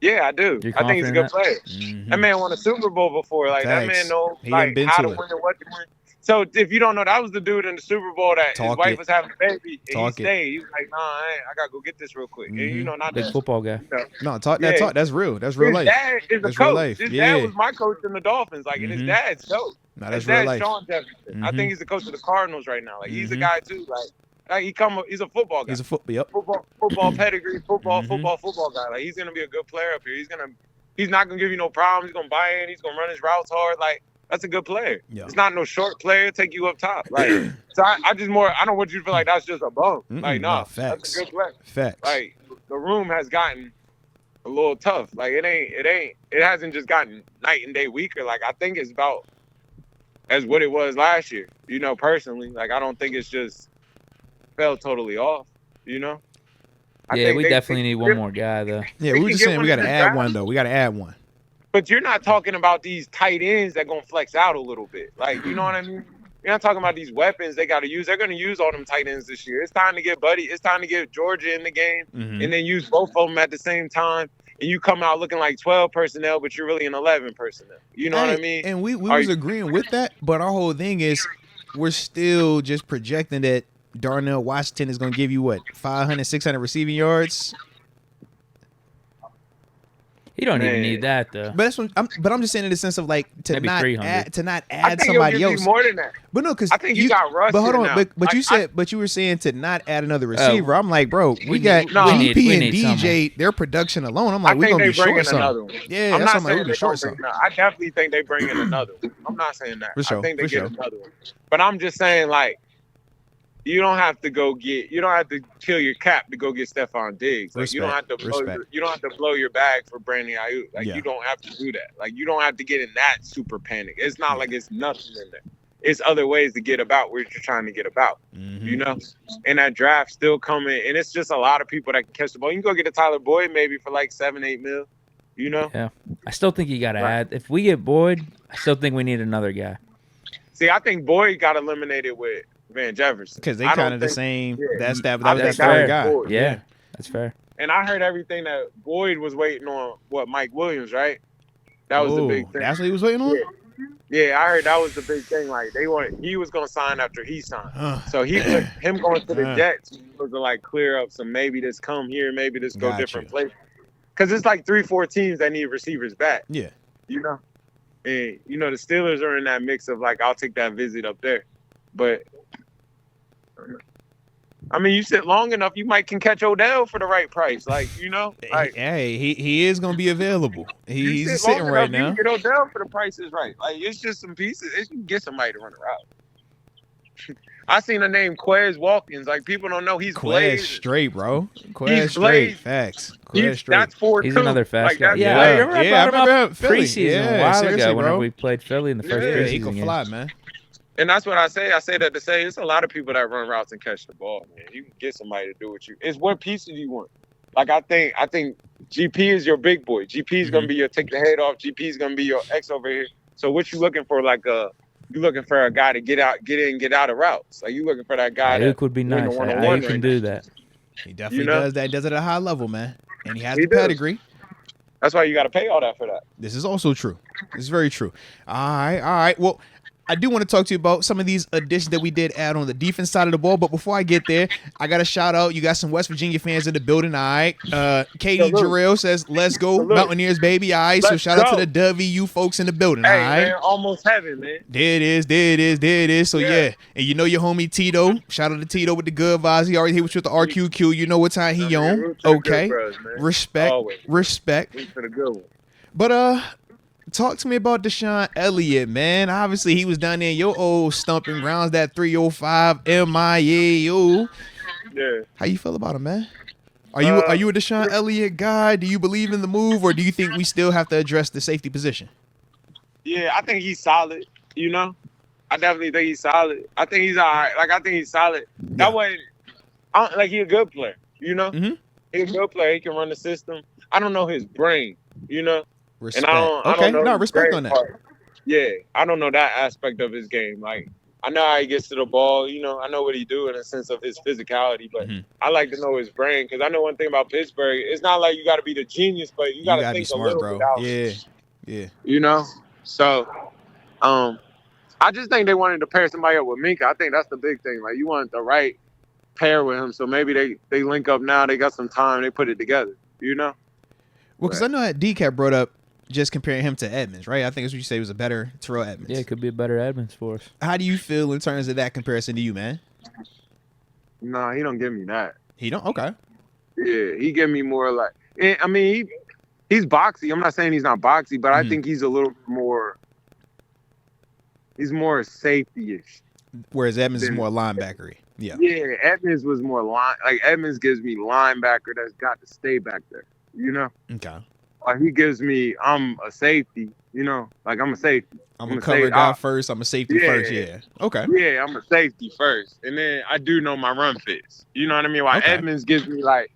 Yeah, I do. You're I think he's a confident good in player. Mhm. That man won a Super Bowl before. Like that Facts. man knows He done like been how to to it. win and what to win. So if you don't know, that was the dude in the Super Bowl that Talk his wife it. was having a baby, and Talk he it. stayed. He was like, "Nah, I gotta go get this real quick." And Mhm. not Big that. football guy. No, talk that Yeah. talk. That's real. That's real His life. dad is a That's real coach. life. His Yeah. dad was my coach in the Dolphins. Like, and his Mhm. dad's dope. No, His that's real dad's life. Sean Jefferson. I Mhm. think he's the coach of the Cardinals right now. Like, he's a Mhm. guy too. Like he's a football guy. He's a yep. football pedigree, football Mhm. guy. Like he's gonna be a good player up here. He's not gonna give you no problems. He's gonna buy in. He's gonna run his routes hard. Like that's a good player. Yeah. It's not no short player. Take you up top. Like so, I don't want you to feel like that's just a bum. Like No, nah, facts. that's a good player. Facts. Like the room has gotten a little tough. Like it hasn't just gotten night and day weaker. Like I think it's about as what it was last year. Personally, like I don't think it's just fell totally off. I Yeah, think we they- definitely they- need one more guy, though. Yeah, They we were can just get saying we one got to in the add draft. one though. We got to add one. But you're not talking about these tight ends that gonna flex out a little bit. Like you know what I mean? You're not talking about these weapons they got to use. They're going to use all them tight ends this year. It's time to get Buddy. It's time to get Georgia in the game, and then use both of them at the same time. And you come out looking like 12 personnel, but you're really an 11 personnel. You know what I mean? And we was agreeing with that, but our whole thing is we're still just projecting that Darnell Washington is going to give you, what, 500, 600 receiving yards? He don't even need that though. But that's what I'm just saying in the sense of like to Maybe not 300. add somebody else. More than that. But no, because I think you got Russ. But hold on, now. but you were saying to not add another receiver. I'm like, bro, we got need GP and DJ, someone. their production alone. I'm like, we're gonna be short something. Yeah, that's something we're gonna be short something. I definitely think they bring in another one. I'm not saying that. For sure, I think they for get sure. another one. But I'm just saying, like, you don't have to kill your cap to go get Stephon Diggs. Like, you don't have to blow your bag for Brandon Ayuk. Like, you don't have to do that. Like, you don't have to get in that super panic. It's not like it's nothing in there. It's other ways to get about where you're trying to get about. You know? And that draft still coming, and it's just a lot of people that can catch the ball. You can go get a Tyler Boyd maybe for like 7-8 mil. You know? Yeah. I still think you gotta add. If we get Boyd, I still think we need another guy. See, I think Boyd got eliminated with Van Jefferson because they kind of the same. Yeah. That's that That's third fair. guy. Yeah, that's fair. And I heard everything that Boyd was waiting on. What, Mike Williams, right? That was the big thing. That's what he was waiting on. Yeah, I heard that was the big thing. Like he was gonna sign after he signed. So him going to the Jets was to like clear up some. Maybe this come here, maybe this go different places. Because it's like 3-4 teams that need receivers back. Yeah, you know, and you know the Steelers are in that mix of like I'll take that visit up there, but. I mean, you sit long enough, you can catch Odell for the right price. Like, you know, like, hey, he is gonna be available. He's sitting right now. You can get Odell for the price is right. Like, it's just some pieces. You can get somebody to run a route. I seen the name Quez Watkins. Like, people don't know he's Quez straight, bro. Quez straight. Facts. Quez straight. That's 4-2. He's another fast guy. Yeah, I remember preseason a while ago whenever we played Philly in the first preseason. He can fly, man. And that's what I say. I say that to say it's a lot of people that run routes and catch the ball, man. You can get somebody to do what you. It's what pieces you want. Like I think GP is your big boy. GP is gonna be your take the head off. GP is gonna be your X over here. So what you looking for? Like you looking for a guy to get in, get out of routes. Like you looking for that guy. Luke would be nice. I can do that. He definitely does that. Does it at a high level, man. And he has the pedigree. That's why you got to pay all that for that. This is also true. This is very true. All right. Well, I do want to talk to you about some of these additions that we did add on the defense side of the ball. But before I get there, I got to shout out. You got some West Virginia fans in the building. All right. Katie Jarrell says, let's go Mountaineers, baby. All right. So shout out to the WVU folks in the building. All right. Man, almost heaven, man. There it is. So, yeah. And you know your homie Tito. Shout out to Tito with the good vibes. He already hit with the RQQ. You know what time he on. Okay. Respect. For the good one. But, talk to me about Deshaun Elliott, man. Obviously, he was down there in your old stumping grounds, that 305 MIAO. Yeah. How you feel about him, man? Are you a Deshaun Elliott guy? Do you believe in the move, or do you think we still have to address the safety position? Yeah, I think he's solid. You know, I definitely think he's solid. I think he's all right. Like I think he's solid. That way, he's a good player. You know, he's a good player. He can run the system. I don't know his brain. You know. Respect. And I don't know respect on that. Part. Yeah, I don't know that aspect of his game. Like, I know how he gets to the ball. You know, I know what he do in a sense of his physicality, but I like to know his brain because I know one thing about Pittsburgh. It's not like you got to be the genius, but you got to think be smart, a little bro. bit out. Yeah. You know, so I just think they wanted to pair somebody up with Minka. I think that's the big thing. Like, you want the right pair with him, so maybe they link up now. They got some time. They put it together. You know. Well, because I know that Deke had brought up just comparing him to Edmonds, right? I think that's what you say was a better Terrell Edmonds. Yeah, it could be a better Edmonds for us. How do you feel in terms of that comparison to you, man? Nah, he don't give me that. He don't? Okay. Yeah, he give me more like. I mean, he's boxy. I'm not saying he's not boxy, but I think he's a little more. He's more safety-ish. Whereas Edmonds is more linebackery. Yeah. Yeah, Edmonds was more Edmonds gives me linebacker that's got to stay back there. You know. Okay. He gives me, I'm a safety, you know, like I'm a safety. I'm a cover guy first. I'm a safety first. Yeah. Okay. Yeah, I'm a safety first. And then I do know my run fits. You know what I mean? While Edmonds gives me like,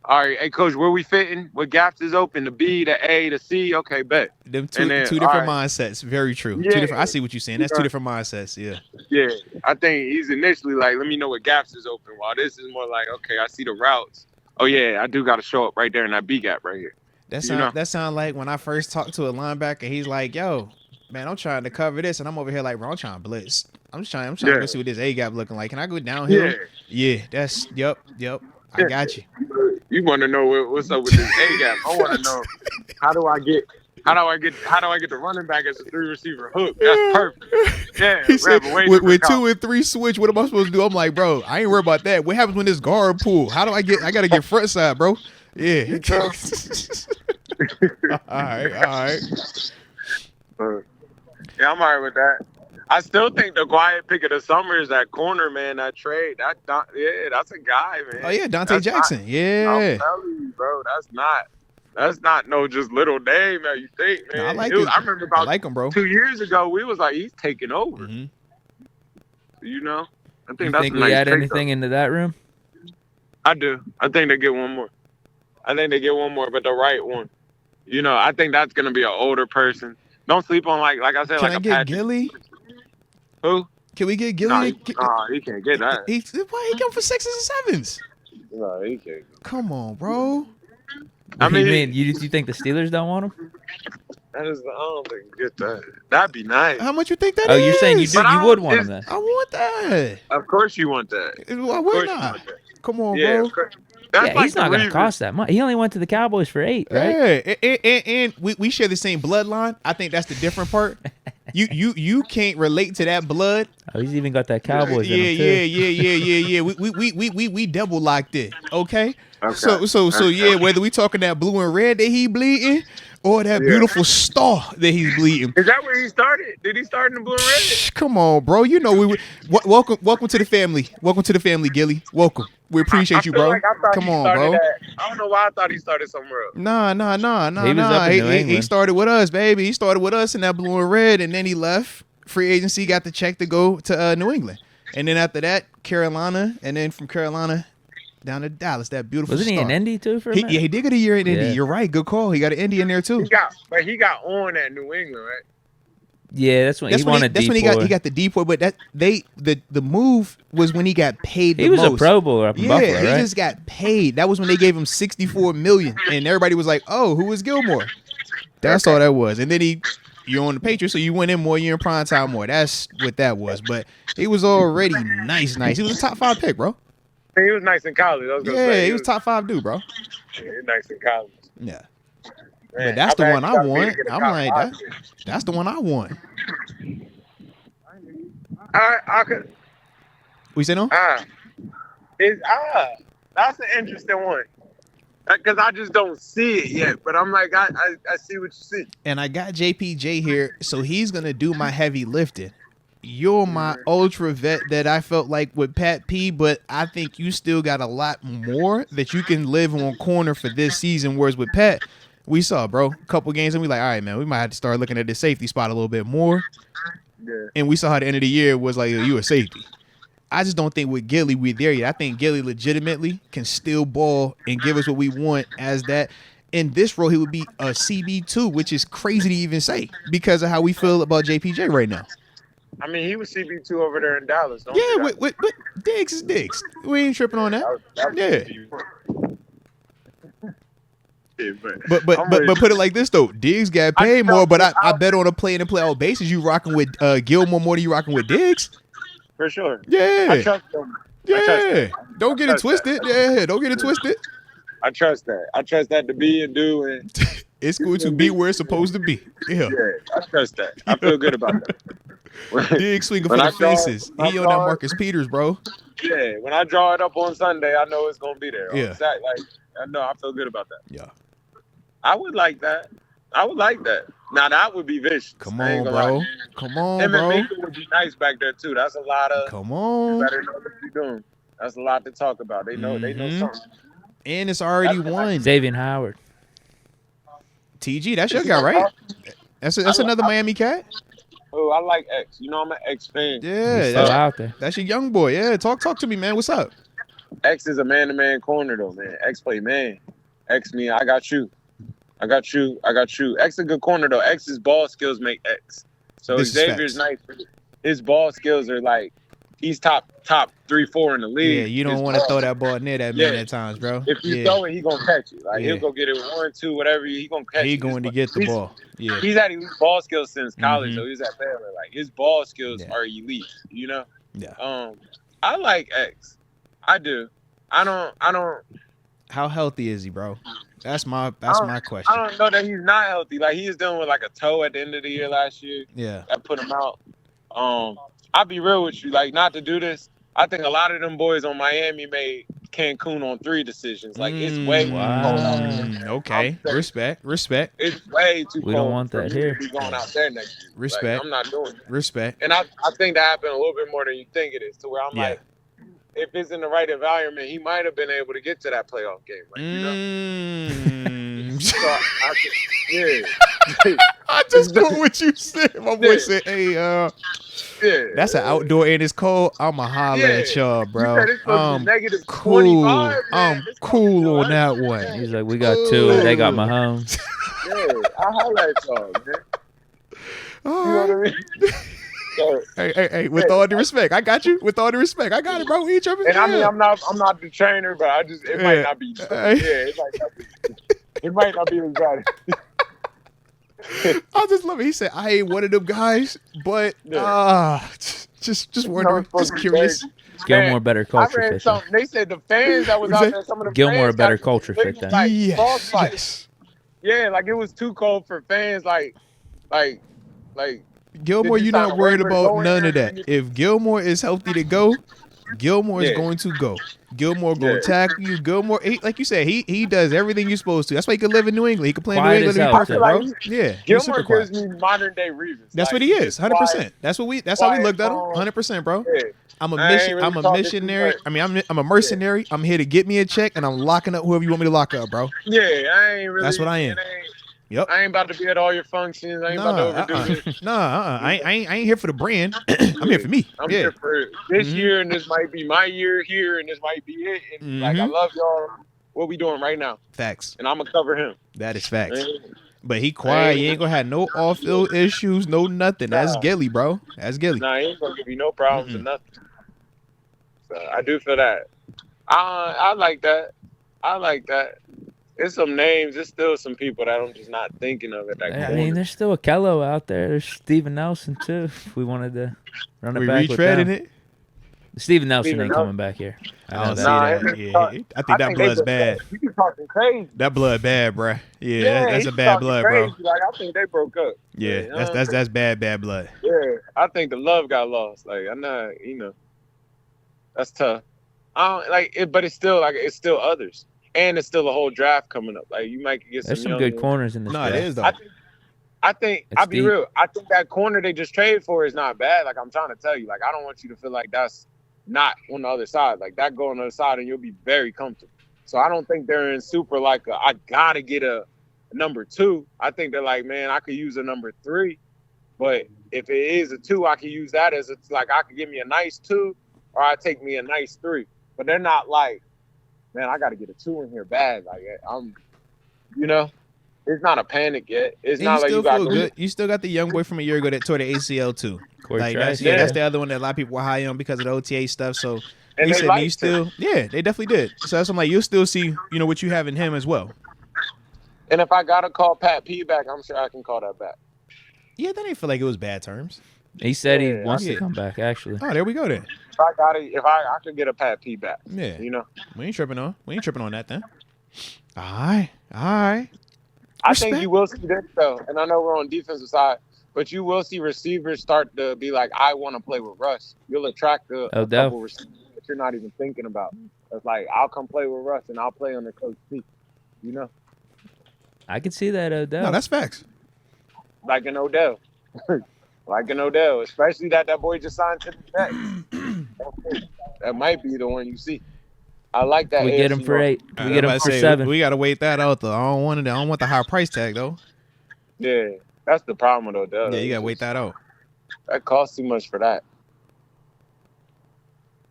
All right, hey coach, where we fitting? What gaps is open? The B, the A, the C. Okay, bet. Them And then, two different all right. mindsets. Very true. Yeah. Two different. I see what you're saying. That's two different mindsets. Yeah. Yeah, I think he's initially like, let me know what gaps is open. While this is more like, okay, I see the routes. Oh yeah, I do got to show up right there in that B gap right here. That sound like when I first talked to a linebacker. He's like, "Yo, man, I'm trying to cover this," and I'm over here like, "Bro, I'm trying to blitz. I'm trying to go see what this A gap looking like. Can I go downhill?" Yeah. That's yep. I got you. You want to know what's up with this A gap? I want to know how do I get the running back as a 3-receiver hook? That's perfect. Yeah, he said, with 2 and 3 switch, what am I supposed to do? I'm like, bro, I ain't worried about that. What happens when this guard pull? How do I gotta get front side, bro? Yeah. all right. Yeah, I'm all right with that. I still think the quiet pick of the summer is that corner, man. That trade, that's a guy, man. Oh yeah, Dante Jackson. I'm Yeah. telling you, bro, that's not no just little name that you think, man. No, I like I remember about I like him, bro. 2 years ago, we was like, he's taking over. Mm-hmm. You know, I think You that's think a we nice add take, anything into that room? I do. I think they get one more. But the right one. You know, I think that's gonna be an older person. Don't sleep on like I said. Can like I a get Patrick. Gilly? Who? Can we get Nah, Gilly? he can't get that. He come for 6s and 7s. No, he can't. Come on, bro. I mean, you think the Steelers don't want him? I don't think you get that. That'd be nice. How much you think that is? Oh, you're saying you would want him then? I want that. Of course you want that. Why would not? Come on, Yeah, bro. of course. That's Yeah, like he's not going to cost that much. He only went to the Cowboys for 8, right? Yeah, and we share the same bloodline. I think that's the different part. You can't relate to that blood. Oh, he's even got that Cowboys in him too. Yeah. We double locked it. Okay. So yeah, whether we talking that blue and red that he bleeding or that beautiful star that he's bleeding. Is that where he started? Did he start in the blue and red? Come on, bro. You know welcome to the family. Welcome to the family, Gilly. Welcome. We appreciate you, bro. Like Come on, bro. I don't know why I thought he started somewhere else. Nah. He was up in New England. He started with us, baby. He started with us in that blue and red, and then he left. Free agency, got the check to go to New England. And then after that, Carolina, and then from Carolina down to Dallas, that beautiful Wasn't he in Indy too for a minute? Yeah, he did get a year in Indy. Yeah. You're right. Good call. He got an Indy in there too. He got on at New England, right? Yeah, that's when he wanted. That's when he got the depoy. But the move was when he got paid. He was a Pro Bowler up in Buffalo, right? He just got paid. That was when they gave him $64 million, and everybody was like, "Oh, who is Gilmore?" That's all that was. And then you're on the Patriots, so you went in more. You're in prime time more. That's what that was. But he was already nice. He was a top 5 pick, bro. He was nice in college. He was top 5 dude, bro. He was nice in college. Yeah. Man, but that's the one I want. I'm like, that's the one I want. I could. We say no? That's an interesting one. Because I just don't see it yet. But I'm like, I see what you see. And I got JPJ here, so he's going to do my heavy lifting. You're my ultra vet that I felt like with Pat P, but I think you still got a lot more that you can live on corner for this season. Whereas with Pat, we saw, bro, a couple games, and we like, all right, man, we might have to start looking at the safety spot a little bit more. Yeah. And we saw how the end of the year was like, you a safety. I just don't think with Gilly we're there yet. I think Gilly legitimately can still ball and give us what we want as that. In this role, he would be a CB2, which is crazy to even say because of how we feel about JPJ right now. I mean, he was CB2 over there in Dallas. But Diggs is Diggs. We ain't tripping on that. But put it like this though, Diggs got paid more, but I bet on a play-in-and-play-out basis, you rocking with Gilmore more than you rocking with Diggs. For sure. Yeah. I trust him. Don't get it twisted. Yeah, don't get it twisted. I trust that. I trust that to be and do, and it's going to be where it's supposed to be. Yeah, I trust that. I feel good about that. Diggs swinging for the fences. He on that Marcus Peters, bro. Yeah, when I draw it up on Sunday, I know it's gonna be there. Yeah, I know. I feel good about that. Yeah, I would like that. Now that would be vicious. Come on, bro. Come on, him bro. And Minka would be nice back there too. That's a lot of. Come on. You better know what you're doing. That's a lot to talk about. They know. They know something. And it's already won. Xavier Howard. TG, that's your guy, right? That's another Miami cat. Oh, I like X. You know I'm an X fan. Yeah, still out there. That's your young boy. Yeah, talk to me, man. What's up? X is a man-to-man corner though, man. X play man. X me, I got you. I got you. X a good corner though. X's ball skills make X. So This is Xavier's nice. facts. His ball skills are like he's top 3-4 in the league. Yeah, you don't His want to ball- throw that ball near that man Yeah. at times, bro. If you Yeah, throw it, he gonna catch it. Like Yeah. he'll go get it 1, 2, whatever. He gonna catch it. he going to get the He's- ball. Yeah, He's had elite ball skills since college, Mhm. so he was at Baylor. Like his ball skills Yeah. are elite. You know. yeah. I like X. I do. I don't. How healthy is he, bro? That's my question. I don't know that he's not healthy. Like he was dealing with like a toe at the end of the year last year. Yeah, That put him out. I'll be real with you. Like not to do this. I think a lot of them boys on Miami made Cancun on 3 decisions. Like it's way too cold out there. Okay, I'm saying. respect. It's way too cold. We don't want for that me here. to be going out there next year. Respect. Like, I'm not doing that. Respect. And I think that happened a little bit more than you think it is. To where I'm Yeah. like, if it's in the right environment, he might have been able to get to that playoff game. Like, you know. So yeah. I just quote what you said. My boy Yeah. said, "Hey, Yeah. that's an outdoor and it's cold. I'ma holler at y'all, bro. You said it's supposed to be negative Cool. 25, man. I'm It's cool fucking on that alright. one. He's like, we got 2. And they got Mahomes. Yeah, I holler at y'all, man. All You know right. what I mean? So, Hey, with all due respect, I got you. With all due respect, I got it, bro. We each other. and I mean, I'm not the trainer, but it Yeah. might not be. Hey. Yeah, it might not be as bad. I just love it. He said, "I ain't one of them guys, but just wondering, supposed just to be curious." Gilmore better I culture read fit. something. They said the fans that was What's out that? there, some of the Gilmore fans a better got culture fit things than. like false fights. Yes. Yeah, like it was too cold for fans. Like. Gilmore, Did you you're sign not a worried waiver about going none of there? that. If Gilmore is healthy to go, Gilmore is Yeah. going to go. Gilmore gonna Yeah. tackle you. Gilmore, like you said, he does everything you're supposed to. That's why he could live in New England. He could play in New Quiet England as and be hell, perfect, too. bro. Like, Yeah, he's Gilmore super quiet. gives me modern day Reeves. That's Like, what he is, just 100%. That's how we looked at him, quiet, 100%, bro. Yeah. I'm a I ain't really I'm a talking too missionary. much. I mean, I'm a mercenary. I'm here to get me a check, and I'm locking up whoever you want me to lock up, bro. Yeah, I ain't really. That's what I am. Yep. I ain't about to be at all your functions. I ain't about to overdo this. I ain't here for the brand. I'm here for me. I'm Yeah. here for this Mhm. year, and this might be my year here, and this might be it. And like, I Mhm. love y'all. What we doing right now? Facts. And I'm gonna cover him. That is facts. Man. But he quiet. He ain't gonna have no off-field issues, no nothing. That's Nah. Gilly, bro. That's Gilly. Nah, he ain't gonna give you no problems or Mm-mm. nothing. So I do feel that. I like that. I like that. There's some names. There's still some people that I'm just not thinking of at that I corner. mean, there's still a Kello out there. There's Steven Nelson too. If we wanted to run it We back with retreading them. it. Steven Nelson Steven ain't Nelson. coming back here. I know don't see that. that. Yeah, I think that blood's bad. You be talking crazy. That blood bad, bro. Yeah, that's he a bad talking blood, crazy. bro. Like I think they broke up. Yeah, that's bad blood. Yeah, I think the love got lost. Like I'm not, that's tough. I don't like it, but it's still others, and it's still a whole draft coming up. Like you might get There's some young good ones. corners in this No, draft. it is though. I think It's I'll be deep. real. I think that corner they just traded for is not bad. Like I'm trying to tell you, like I don't want you to feel like that's not on the other side. Like that go on the other side, and you'll be very comfortable. So I don't think they're in super like I gotta get a number 2. I think they're like, man, I could use a number 3, but if it is a 2, I could use that as it's like I could give me a nice 2, or I take me a nice 3. But they're not like, man, I got to get a 2 in here bad. Like I'm, it's not a panic yet. It's And not you like still you got feel good. You still got the young boy from a year ago that tore the ACL too. Corey Like Trice. that's the other one that a lot of people were high on because of the OTA stuff. So And he they said, liked you still, yeah, they definitely did. So that's I'm like, you'll still see, what you have in him as well. And if I gotta call Pat P back, I'm sure I can call that back. Yeah, that ain't feel like it was bad terms. He said he Yeah, wants yeah. to come back. Actually, Oh, there we go then. If I could get a Pat P back, Yeah, we ain't tripping on that then. All right. I think Respect. you will see this though, and I know we're on defensive side, but you will see receivers start to be like, I want to play with Russ. You'll attract a couple receivers that you're not even thinking about. It's like, I'll come play with Russ and I'll play under Coach P. I could see that Odell. No, that's facts. Like an Odell. Especially that boy just signed to the Jets. That might be the one you see. I like that. we get him AFC for North. 8. I We was get him about to for say, 7. We gotta wait that out though. I don't want the high price tag though. Yeah, that's the problem with Odell. Yeah, you gotta wait that out. That costs too much for that.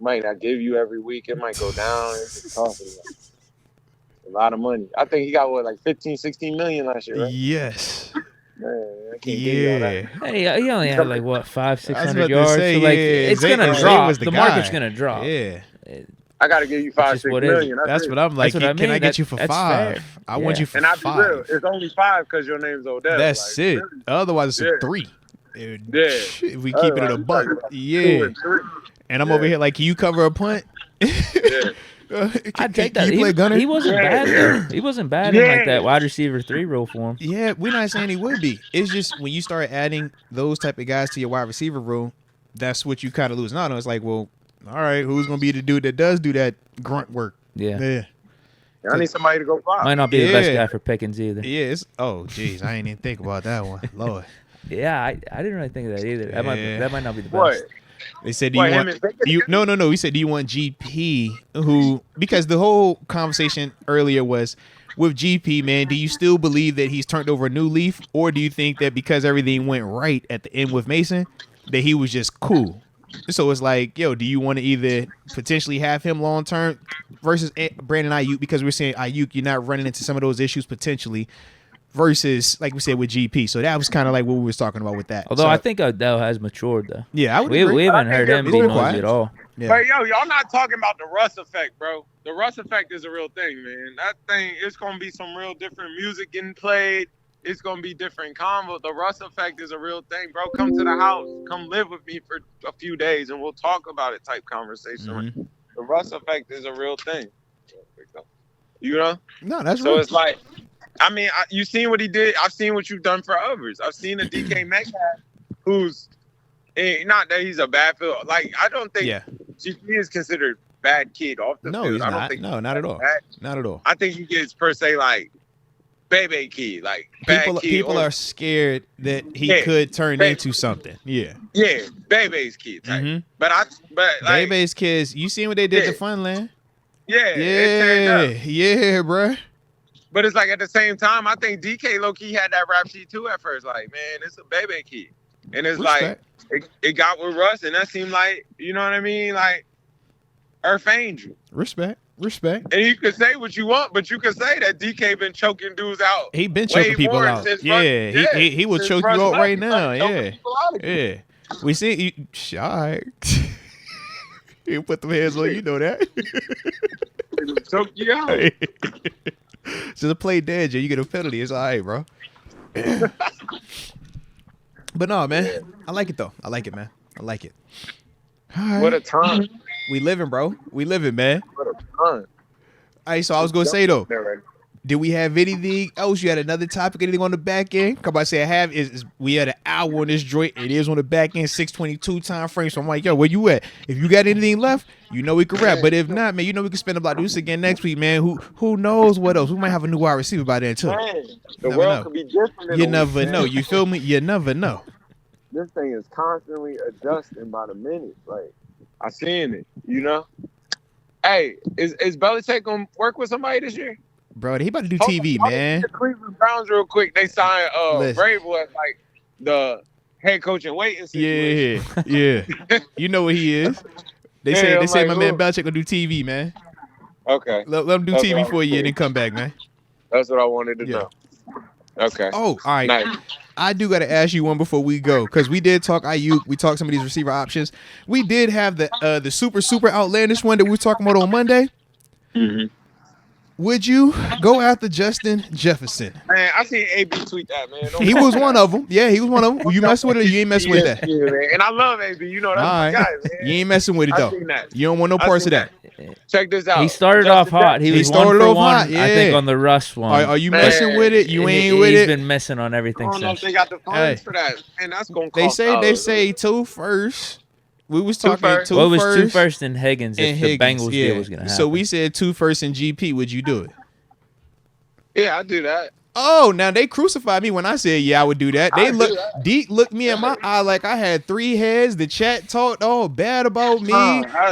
might not give you every week. It might go down. It's just costing a lot of money. I think he got like 15, 16 million last year, right? Yes. Man, I can't give you all that. Hey, he only had like what 500-600 about to yards. say, so like yeah, it's Zay- gonna Zay drop. was The the market's guy. gonna drop. Yeah. I gotta give you 5, 6 what is it. million. That's what I'm like. That's what I Can I mean. get you for That's 5? fair. I want you for And I'll be real, 5. it's only 5 because your name's Odell. That's like, it. Otherwise, it's a Yeah. 3. Dude, Yeah. shit, if we keep it at a Otherwise, buck. we're talking about 2 Yeah. and 3. And I'm over here like, can you cover a punt? Yeah. I'd take that. Can you play gunner? He wasn't bad though. He wasn't bad in like that wide receiver 3 role for him. Yeah, we're not saying he would be. It's just when you start adding those type of guys to your wide receiver room, that's what you kind of losing out on. It's like, well, all right, who's going to be the dude that does do that grunt work? Yeah. I need somebody to go 5. Might not be the best Yeah. guy for Pickens either. Yeah, it's, oh, jeez, I ain't even think about that one. Lord. Yeah, I didn't really think of that either. That might not be the best. What? They said, do What, you him want? and Pickett Do you, together? no. He said, do you want GP? Who? Because the whole conversation earlier was with GP, man. Do you still believe that he's turned over a new leaf, or do you think that because everything went right at the end with Mason, that he was just cool? So it's like, yo, do you want to either potentially have him long term versus Brandon Ayuk, because we're saying Ayuk, you're not running into some of those issues potentially, versus like we said with GP. So that was kind of like what we was talking about with that. Although So, I think Odell has matured though. yeah, I would We agree. haven't heard him He's be been noisy quiet. at all. Yeah. But yo, y'all not talking about the Russ effect, bro. The Russ effect is a real thing, man. That thing, it's gonna be some real different music getting played. It's gonna be different convo. The Russ effect is a real thing, bro. Come to the house, come live with me for a few days, and we'll talk about it. Type conversation. Mhm. The Russ effect is a real thing. You know. No, that's So right. it's like, I mean, you seen what he did. I've seen what you've done for others. I've seen a DK Metcalf, who's not that he's a bad field. Like I don't think Yeah. GP is considered bad kid off the No, field. he's I don't not. think No, not at all. bad. Not at all. I think he gets per se like baby kid, like bad kid. People or, are scared that he Yeah. could turn Baby. into something. Yeah. yeah, baby's kid type. Mhm. But like Baby's kids. You seen what they did Yeah. to Funland? yeah, it Yeah. turned up. Yeah, bruh. But it's like at the same time, I think DK low key had that rap sheet too at first. Like, man, it's a baby kid, and it's Respect. like it got with Russ, and that seemed like, you know what I mean, like Earth Angel. Respect. And you can say what you want, but you can say that DK been choking dudes out. He been way choking people more out. since Yeah, Russ- he will since choke Russ you out left. right He now. started choking Yeah. people out again. Yeah. We see you. All right. He'll put them hands on you, you know that. He will choke you out. So to play dead, you get a penalty. It's all right, bro. But no, man. I like it though. I like it, man. I like it. All right. What a time. We living, bro. We living, man. What a time. All right, so I was gonna say though, There, right? did we have anything else? You had another topic, anything on the back end? Come on, say I have. Is we had an hour on this joint. It is on the back end, 6:22 time frame. So I'm like, yo, where you at? If you got anything left, you know we can rap. But if not, man, you know we can spend about this again next week, man. Who knows what else? We might have a new wide receiver by then too. Man, the Never world know. could be different. In You a never week, man. know. You feel me? You never know. This thing is constantly adjusting by the minute. Like I seen it, you know. Hey, is Belichick gonna work with somebody this year? Bro, he about to do Hold TV, on, man. The Cleveland Browns real quick. They signed Listen. Vrabel as like the head coach and waiting situation. Yeah, yeah. You know what he is. They say I'm like, my man look. Belichick gonna do TV, man. Okay, Let him do That's TV what for a year I'm and then come back, man. that's what I wanted to Yeah. know. Okay, Oh, all right. nice. I do got to ask you one before we go, because we did talk Ayuk. We talked some of these receiver options. We did have the super outlandish one that we were talking about on Monday. Mm-hmm. Would you go after Justin Jefferson? Man, I seen AB tweet that, man. Don't He fuck was with one that. of them. Yeah, he was one of them. You messing with it? You ain't messing with that. Yeah, man. And I love AB. You know that's All my right. guy, man. You ain't messing with it I though. seen that. You don't want no I parts seen of that. Check this out. He started Justin off hot. He He was started 1 for off 1. hot, I yeah. think on the Russ one. Are you Man, messing with it? You ain't with He's it. been messing on I everything don't know if since. they got the funds Hey. for that. And that's gonna They cost say dollars. 2 first. We was Two talking first. 2 Well, it was 2 first first and Higgins if and the Higgins. Bengals Yeah. deal was going to happen. So we said 2 first and GP. Would you do it? Yeah, I do that. Oh, now they crucified me when I said, yeah, I would do that. They I do look, that. Deke looked me in my eye like I had 3 heads. The chat talked all bad about me.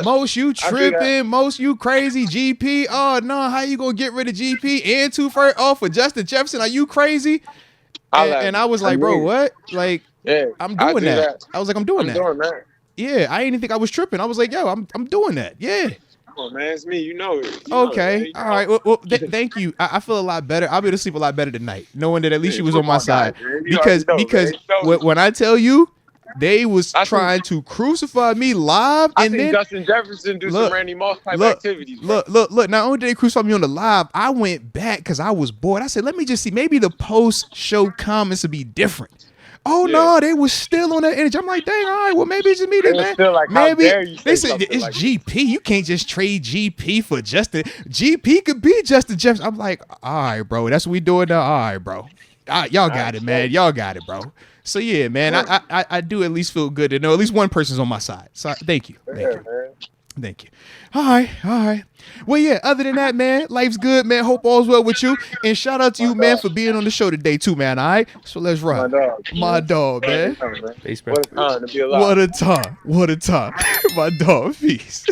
Most you do that. tripping. Most you crazy. GP. Oh, no. How you going to get rid of GP and 2 first off for Justin Jefferson? Are you crazy? And I was like, bro, what? Like, Yeah, I'm I doing do that. I was like, I'm doing I'm that. doing that. Yeah, I didn't think I was tripping. I was like, yo, I'm doing that. Yeah. Come on, man, it's me. You know it. Okay. All right. Well, thank you. I feel a lot better. I'll be able to sleep a lot better tonight, knowing that at least you was on my side. Because when I tell you, they was trying to crucify me live, and then Justin Jefferson do some Randy Moss type activities. Look. Not only did they crucify me on the live, I went back because I was bored. I said, let me just see. Maybe the post-show comments would be different. Oh no, they was still on that energy. I'm like, dang, all right, well maybe it's just me then, man. Like, maybe they said it's like GP. You can't just trade GP for Justin. GP could be Justin Jefferson. I'm like, all right, bro, that's what we doing now. All right, bro. Y'all got it, man. Y'all got it, bro. So yeah, man, I do at least feel good to know at least one person's on my side. So thank you. Thank you. All right. Well, yeah, other than that, man, life's good, man. Hope all's well with you. And shout out to you, man, for being on the show today, too, man. All right? So let's run. My dog, man. Peace, bro. What a time to be alive. What a time. My dog. Peace.